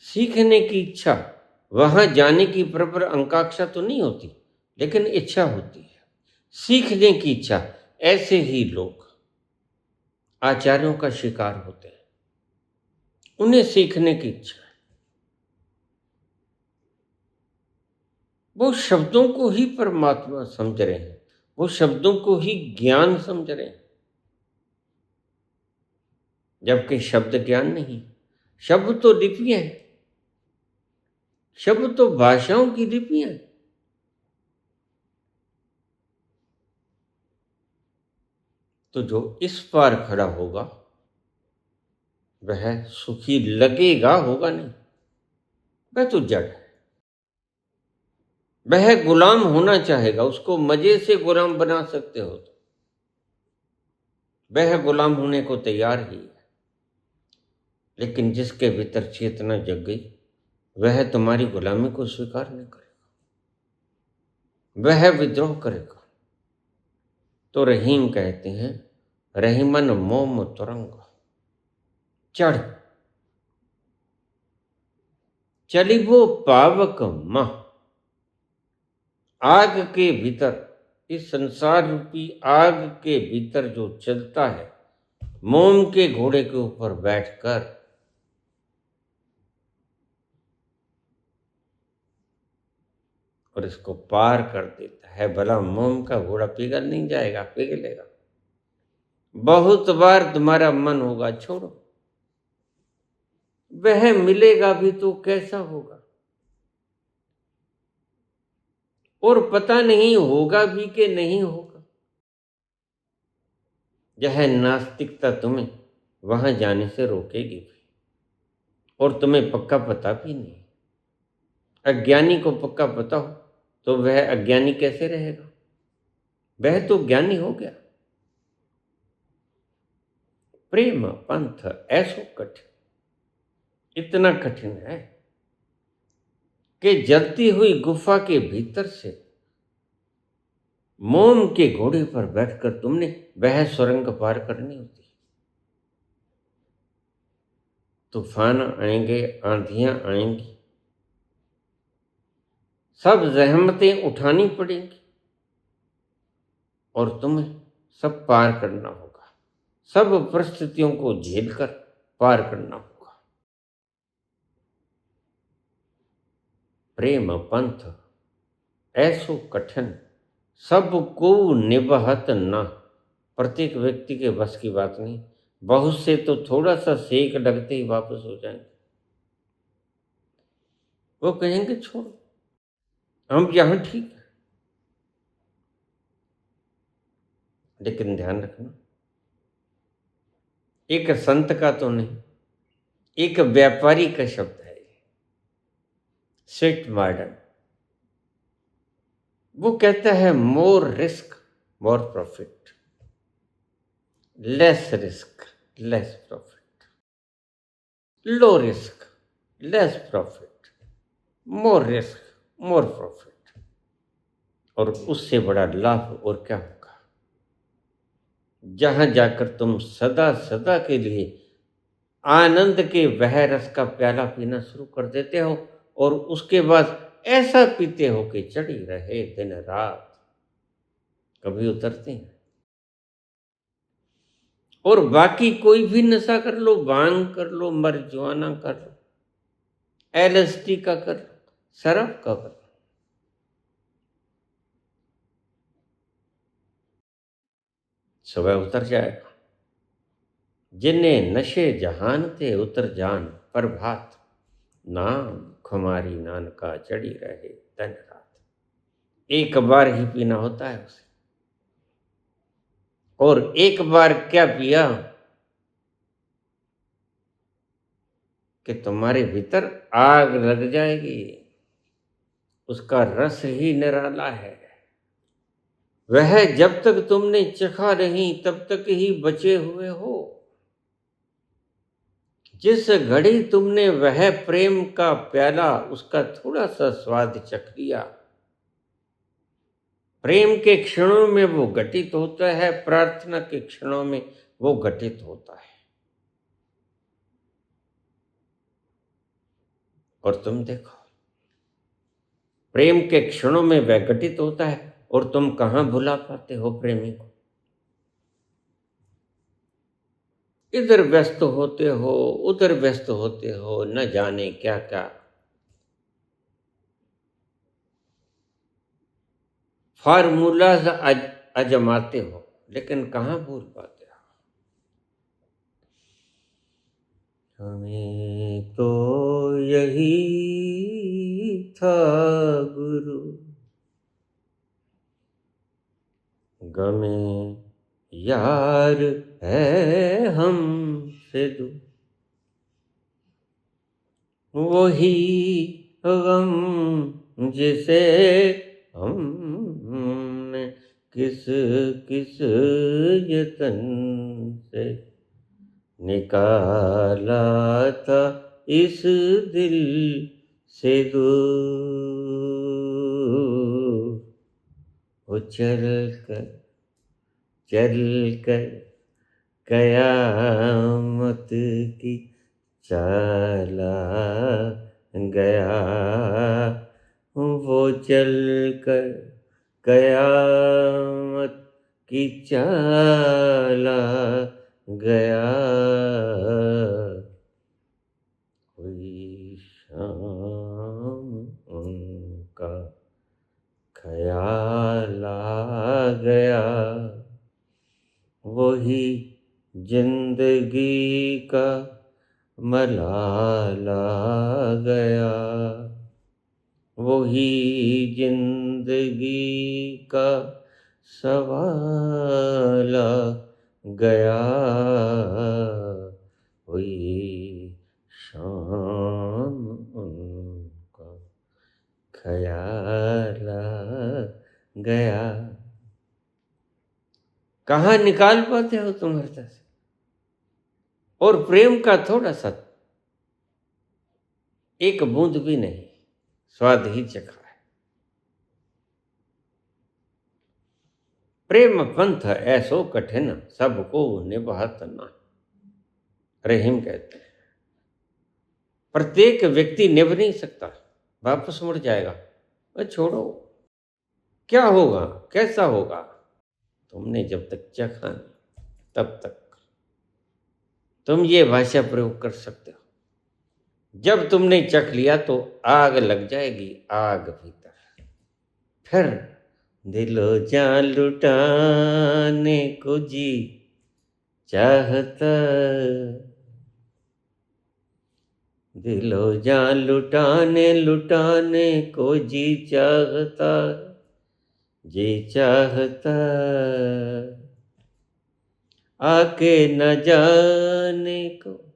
सीखने की इच्छा, वहां जाने की प्रबल आकांक्षा तो नहीं होती, लेकिन इच्छा होती है, सीखने की इच्छा। ऐसे ही लोग आचार्यों का शिकार होते हैं, उन्हें सीखने की इच्छा है। वो शब्दों को ही परमात्मा समझ रहे हैं, वो शब्दों को ही ज्ञान समझ रहे हैं, जबकि शब्द ज्ञान नहीं। शब्द तो लिपियां हैं, शब्द तो भाषाओं की लिपियां हैं। तो जो इस पार खड़ा होगा वह सुखी लगेगा, होगा नहीं, वह तो जड़ है। वह गुलाम होना चाहेगा, उसको मजे से गुलाम बना सकते हो तो वह गुलाम होने को तैयार ही है। लेकिन जिसके भीतर चेतना जग गई वह तुम्हारी गुलामी को स्वीकार नहीं करेगा, वह विद्रोह करेगा। तो रहीम कहते हैं, रहीमन मोम तुरंग चढ़ चलिबो पावक मां। आग के भीतर, इस संसार रूपी आग के भीतर जो चलता है मोम के घोड़े के ऊपर बैठकर, और इसको पार कर देता है, है भला मोम का घोड़ा पिघल नहीं जाएगा, पिघलेगा। बहुत बार तुम्हारा मन होगा छोड़ो, वह मिलेगा भी तो कैसा होगा, और पता नहीं होगा भी कि नहीं होगा। यह नास्तिकता तुम्हें वहां जाने से रोकेगी भी, और तुम्हें पक्का पता भी नहीं। अज्ञानी को पक्का पता हो तो वह अज्ञानी कैसे रहेगा? वह तो ज्ञानी हो गया। प्रेम पंथ ऐसो कठिन, इतना कठिन है कि जलती हुई गुफा के भीतर से मोम के घोड़े पर बैठकर तुमने वह सुरंग पार करनी होती। तूफान आएंगे, आंधियां आएंगी, सब जहमतें उठानी पड़ेंगी, और तुम्हें सब पार करना होगा। सब परिस्थितियों को झेलकर पार करना होगा। प्रेम पंथ ऐसो कठिन, सबको निबहत ना। प्रत्येक व्यक्ति के बस की बात नहीं। बहुत से तो थोड़ा सा सेक लगते ही वापस हो जाएंगे। वो कहेंगे छोड़ो, हम यहां ठीक है। लेकिन ध्यान रखना, एक संत का तो नहीं, एक व्यापारी का शब्द है। स्वीट मॉडर्न वो कहता है more risk more profit, less risk less profit, low risk less profit, more risk more profit. और उससे बड़ा लाभ और क्या होगा? जहां जाकर तुम सदा सदा के लिए आनंद के वह रस का प्याला पीना शुरू कर देते हो, और उसके बाद ऐसा पीते हो कि चढ़ी रहे दिन रात, कभी उतरते हैं। और बाकी कोई भी नशा कर लो, भांग कर लो, मरजुआना कर लो, एलएसडी का कर लो, शराब का कर लो, सुबह उतर जाएगा। जिन्हें नशे जहान थे उतर जान, प्रभात नाम खुमारी नान का चढ़ी रहे दिन रात। एक बार ही पीना होता है उसे, और एक बार क्या पिया कि तुम्हारे भीतर आग लग जाएगी। उसका रस ही निराला है। वह जब तक तुमने चखा नहीं तब तक ही बचे हुए हो। जिस घड़ी तुमने वह प्रेम का प्याला, उसका थोड़ा सा स्वाद चख लिया, प्रेम के क्षणों में वो घटित होता है, प्रार्थना के क्षणों में वो घटित होता है। और तुम देखो, प्रेम के क्षणों में वह घटित होता है, और तुम कहां भुला पाते हो प्रेमी को? इधर व्यस्त होते हो, उधर व्यस्त होते हो, न जाने क्या क्या फार्मूलाज आजमाते हो, लेकिन कहां भूल पाते हो? हमें तो यही था गुरु, गमे यार है हमसे दूर, वही गम जिसे हमने किस किस यतन से निकाला था इस दिल से दूर। वो चल कर कयामत की चला गया, वो चल कर कयामत की चला गया। कोई शाम उनका ख्याल जिंदगी का मलाला गया, वही जिंदगी का सवाला गया, हुई शाम उनका ख्याल आ गया। कहाँ निकाल पाते हो तुम हृदय से? और प्रेम का थोड़ा सा, एक बूंद भी नहीं, स्वाद ही चखा है। प्रेम पंथ ऐसो कठिन, सबको निभात ना, रहीम कहते हैं। प्रत्येक व्यक्ति निभ नहीं सकता, वापस मुड़ जाएगा। छोड़ो, क्या होगा, कैसा होगा, तुमने जब तक चखा नहीं तब तक तुम ये भाषा प्रयोग कर सकते हो। जब तुमने चख लिया तो आग लग जाएगी, आग भीतर। फिर दिलो जान लुटाने को जी चाहता, दिलो जान लुटाने को जी चाहता, जी चाहता, आके न जाने को,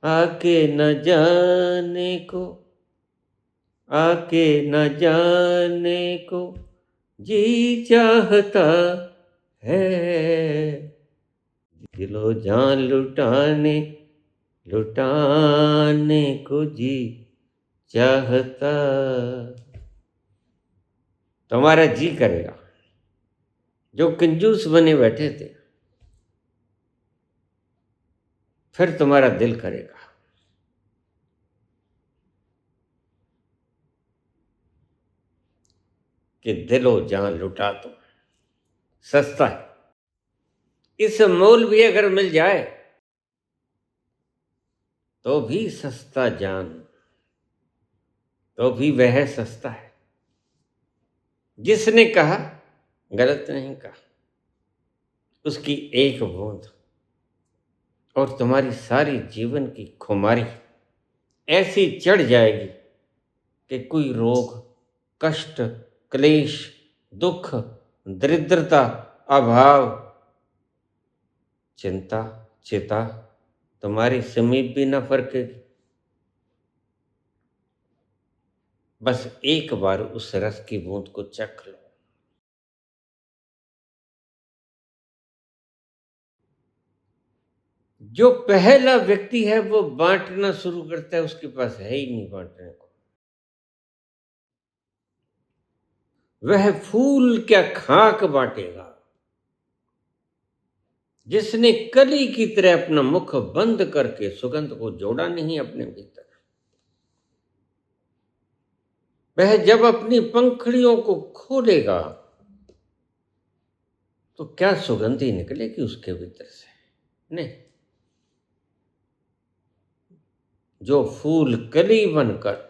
आके न जाने को, आके न जाने को जी चाहता है, दिलो जान लुटाने को जी चाहता। तुम्हारा जी करेगा। जो कंजूस बने बैठे थे, फिर तुम्हारा दिल करेगा कि दिलो जान लुटा दो। सस्ता है, इस मोल भी अगर मिल जाए तो भी सस्ता जान, तो भी वह सस्ता है। जिसने कहा गलत नहीं कहा, उसकी एक बूंद और तुम्हारी सारी जीवन की खुमारी ऐसी चढ़ जाएगी कि कोई रोग, कष्ट, क्लेश, दुख, दरिद्रता, अभाव, चिंता, चिता तुम्हारी समीप भी न फरकेगी। बस एक बार उस रस की बूंद को चख लो। जो पहला व्यक्ति है वो बांटना शुरू करता है, उसके पास है ही नहीं बांटने को। वह फूल क्या खाक बांटेगा। जिसने कली की तरह अपना मुख बंद करके सुगंध को जोड़ा नहीं अपने भीतर, वह जब अपनी पंखड़ियों को खोलेगा तो क्या सुगंधी निकलेगी उसके भीतर से? नहीं। जो फूल कली बनकर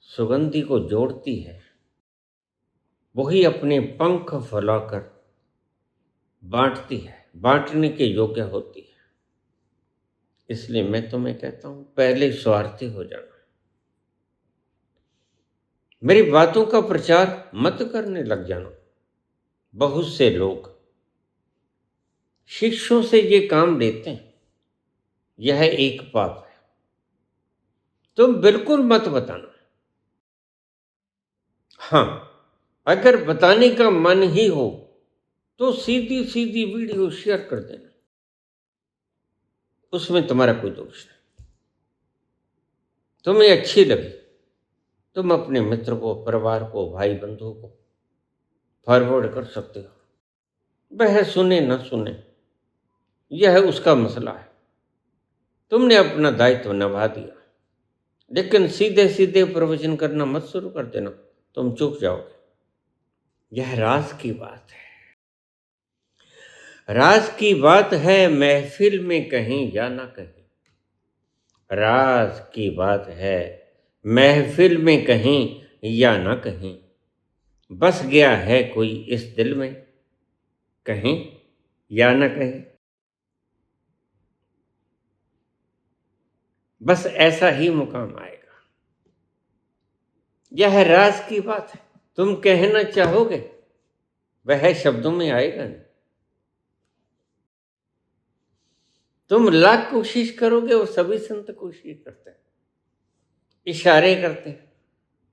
सुगंधी को जोड़ती है, वही अपने पंख फैलाकर बांटती है, बांटने के योग्य होती है। इसलिए मैं तुम्हें कहता हूं, पहले स्वार्थी हो जाना। मेरी बातों का प्रचार मत करने लग जाना। बहुत से लोग शिष्यों से ये काम लेते हैं, यह एक पाप है। तुम बिल्कुल मत बताना। हाँ, अगर बताने का मन ही हो तो सीधी सीधी वीडियो शेयर कर देना, उसमें तुम्हारा कोई दोष नहीं। तुम्हें अच्छी लगी, तुम अपने मित्र को, परिवार को, भाई बंधुओं को फॉरवर्ड कर सकते हो। वह सुने न सुने, यह उसका मसला है। तुमने अपना दायित्व निभा दिया, लेकिन सीधे सीधे प्रवचन करना मत शुरू कर देना, तुम चूक जाओगे। यह राज की बात है। राज की बात है, महफिल में कहीं या ना कहीं। राज की बात है, महफिल में कहीं या ना कहीं। बस गया है कोई इस दिल में, कहीं या न कहे। बस ऐसा ही मुकाम आएगा। यह राज की बात है। तुम कहना चाहोगे, वह शब्दों में आएगा नहीं। तुम लाख कोशिश करोगे, और सभी संत कोशिश करते हैं, इशारे करते हैं,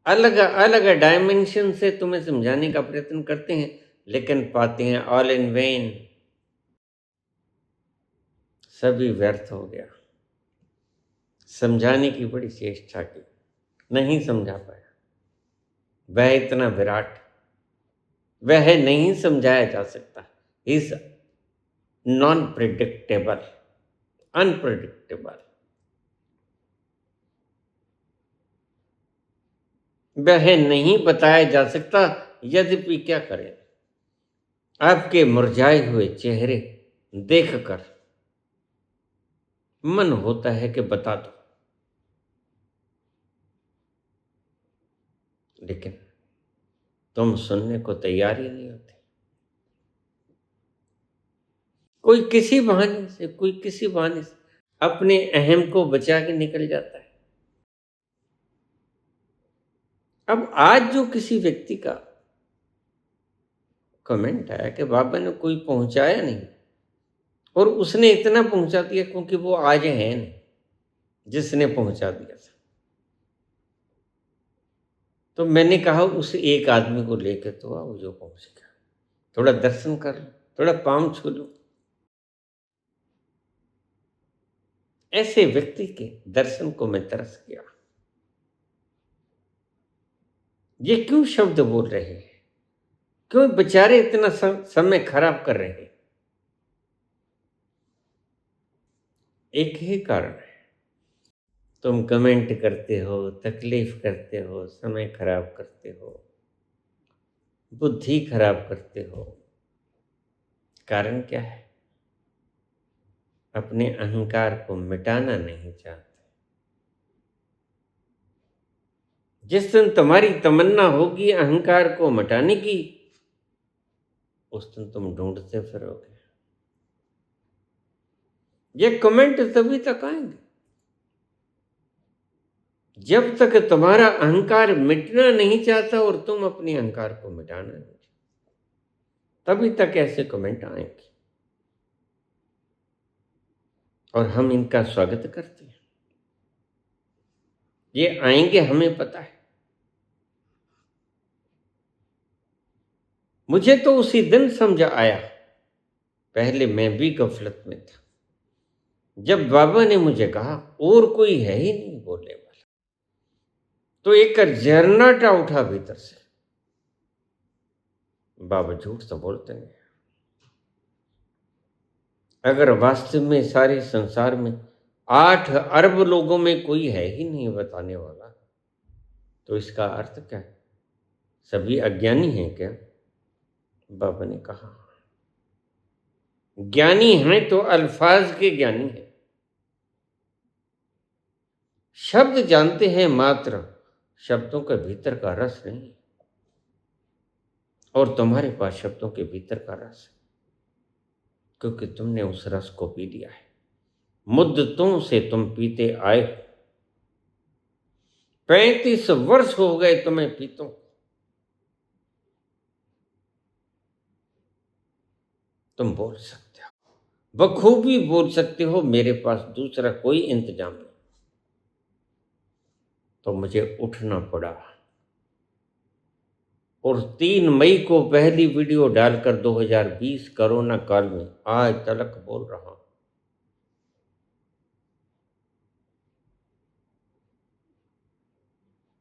अलग अलग डायमेंशन से तुम्हें समझाने का प्रयत्न करते हैं, लेकिन पाते हैं ऑल इन वेन। सभी व्यर्थ हो गया। समझाने की बड़ी चेष्टा की, नहीं समझा पाया। वह इतना विराट, वह नहीं समझाया जा सकता। Is non predictable, unpredictable. वह नहीं बताया जा सकता। यद्यपि क्या करें, आपके मुरझाए हुए चेहरे देखकर मन होता है कि बता दो, लेकिन तुम सुनने को तैयार ही नहीं होते। कोई किसी बहाने से, कोई किसी बहाने से अपने अहम को बचा के निकल जाता है। अब आज जो किसी व्यक्ति का कमेंट आया कि बाबा ने कोई पहुंचाया नहीं, और उसने इतना पहुंचा दिया क्योंकि वो आज है नहीं जिसने पहुंचा दिया था, तो मैंने कहा उस एक आदमी को लेकर तो आओ जो पहुंच गया, थोड़ा दर्शन कर लो, थोड़ा पांव छू लो। ऐसे व्यक्ति के दर्शन को मैं तरस गया। ये क्यों शब्द बोल रहे हैं, क्यों बेचारे इतना समय खराब कर रहे हैं? एक ही कारण है, तुम कमेंट करते हो, तकलीफ करते हो, समय खराब करते हो, बुद्धि खराब करते हो। कारण क्या है? अपने अहंकार को मिटाना नहीं चाहते। जिस दिन तुम्हारी तमन्ना होगी अहंकार को मिटाने की, उस दिन तुम ढूंढते फिरोगे। ये कमेंट तभी तक आएंगे जब तक तुम्हारा अहंकार मिटना नहीं चाहता और तुम अपने अहंकार को मिटाना नहीं चाहते, तभी तक ऐसे कमेंट आएंगे। और हम इनका स्वागत करते हैं। ये आएंगे, हमें पता है। मुझे तो उसी दिन समझ आया, पहले मैं भी गफलत में था, जब बाबा ने मुझे कहा और कोई है ही नहीं बोलने वाला, तो एक झरनाटा उठा भीतर से। बाबा झूठ तो बोलते नहीं। अगर वास्तव में सारे संसार में 8 अरब लोगों में कोई है ही नहीं बताने वाला, तो इसका अर्थ क्या है? सभी अज्ञानी हैं क्या? बाबा ने कहा, ज्ञानी हैं तो अल्फाज के ज्ञानी हैं, शब्द जानते हैं मात्र, शब्दों के भीतर का रस नहीं। और तुम्हारे पास शब्दों के भीतर का रस है, क्योंकि तुमने उस रस को पी लिया है। मुद्दतों से तुम पीते आए, 35 वर्ष हो गए तुम्हें पीतों। तुम बोल सकते हो, बखूबी बोल सकते हो, मेरे पास दूसरा कोई इंतजाम नहीं। तो मुझे उठना पड़ा, और 3 मई को पहली वीडियो डालकर 2020 कोरोना काल में आज तक बोल रहा हूं।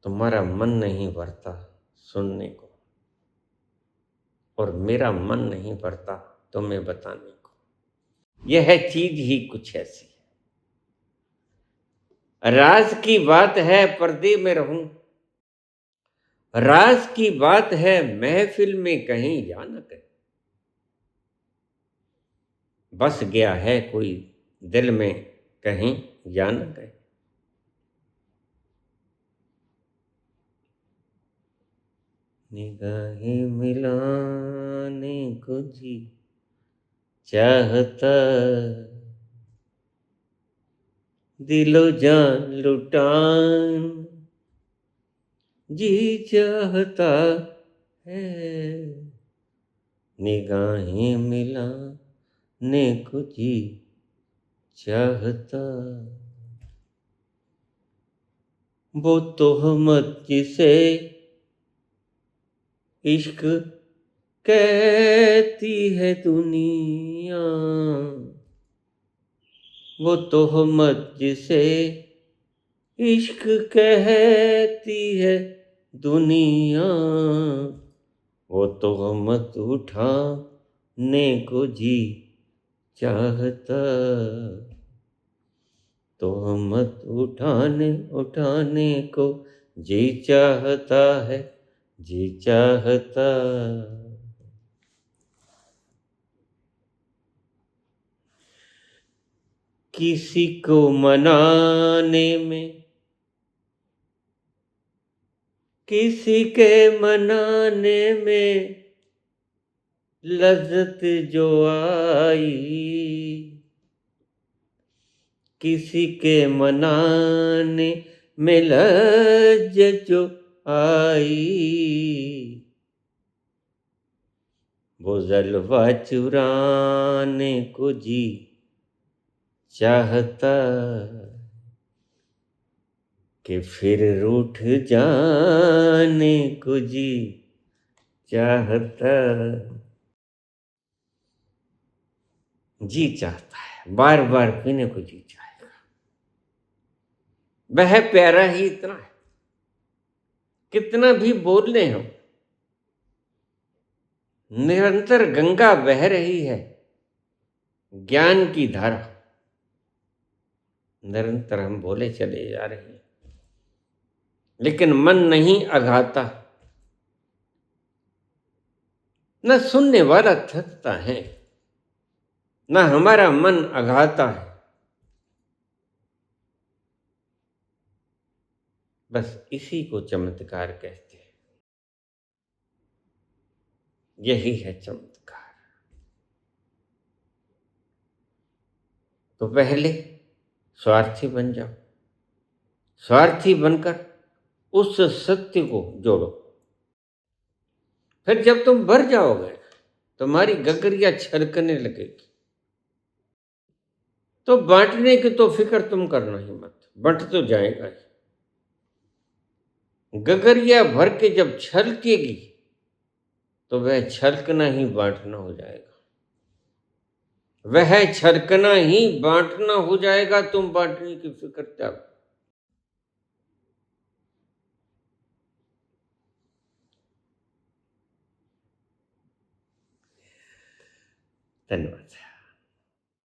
तुम्हारा मन नहीं भरता सुनने को, और मेरा मन नहीं भरता तुम्हें बताने को। यह चीज ही कुछ ऐसी है। राज की बात है पर्दे में रहूं, राज की बात है महफिल में कहीं या न कहीं। बस गया है कोई दिल में कहीं या न कहीं। निगाहें मिलाने को जी चाहता, दिलो जान लुटान जी चाहता है, निगाहें मिलाने को जी चाहता। वो तोहमत जिसे इश्क कहती है दुनिया, वो तोहमत जिसे इश्क कहती है दुनिया, वो तोहमत उठाने को जी चाहता। तोहमत उठाने को जी चाहता है, जी चाहता। किसी को मनाने में, किसी के मनाने में लज्जत जो आई, किसी के मनाने में लज्जत जो आई, वो जलवा चुराने को जी चाहता, कि फिर रूठ जाने को जी चाहता। जी चाहता है, बार बार पीने को जी चाहेगा। वह प्यारा ही इतना है, कितना भी बोल लें हम, निरंतर गंगा बह रही है, ज्ञान की धारा निरंतर हम बोले चले जा रहे हैं, लेकिन मन नहीं अघाता, न सुनने वाला थकता है, न हमारा मन अघाता है। बस इसी को चमत्कार कहते हैं, यही है चमत्कार। तो पहले स्वार्थी बन जाओ, स्वार्थी बनकर उस सत्य को जोड़ो। फिर जब तुम भर जाओगे, तुम्हारी गगरिया छलकने लगेगी। तो बांटने की तो फिक्र तुम करना ही मत, बंट तो जाएगा ही। गगरिया भर के जब छलकेगी तो वह छलकना ही बांटना हो जाएगा, वह छलकना ही बांटना हो जाएगा। तुम बांटने की फिक्र त्यागो। धन्यवाद।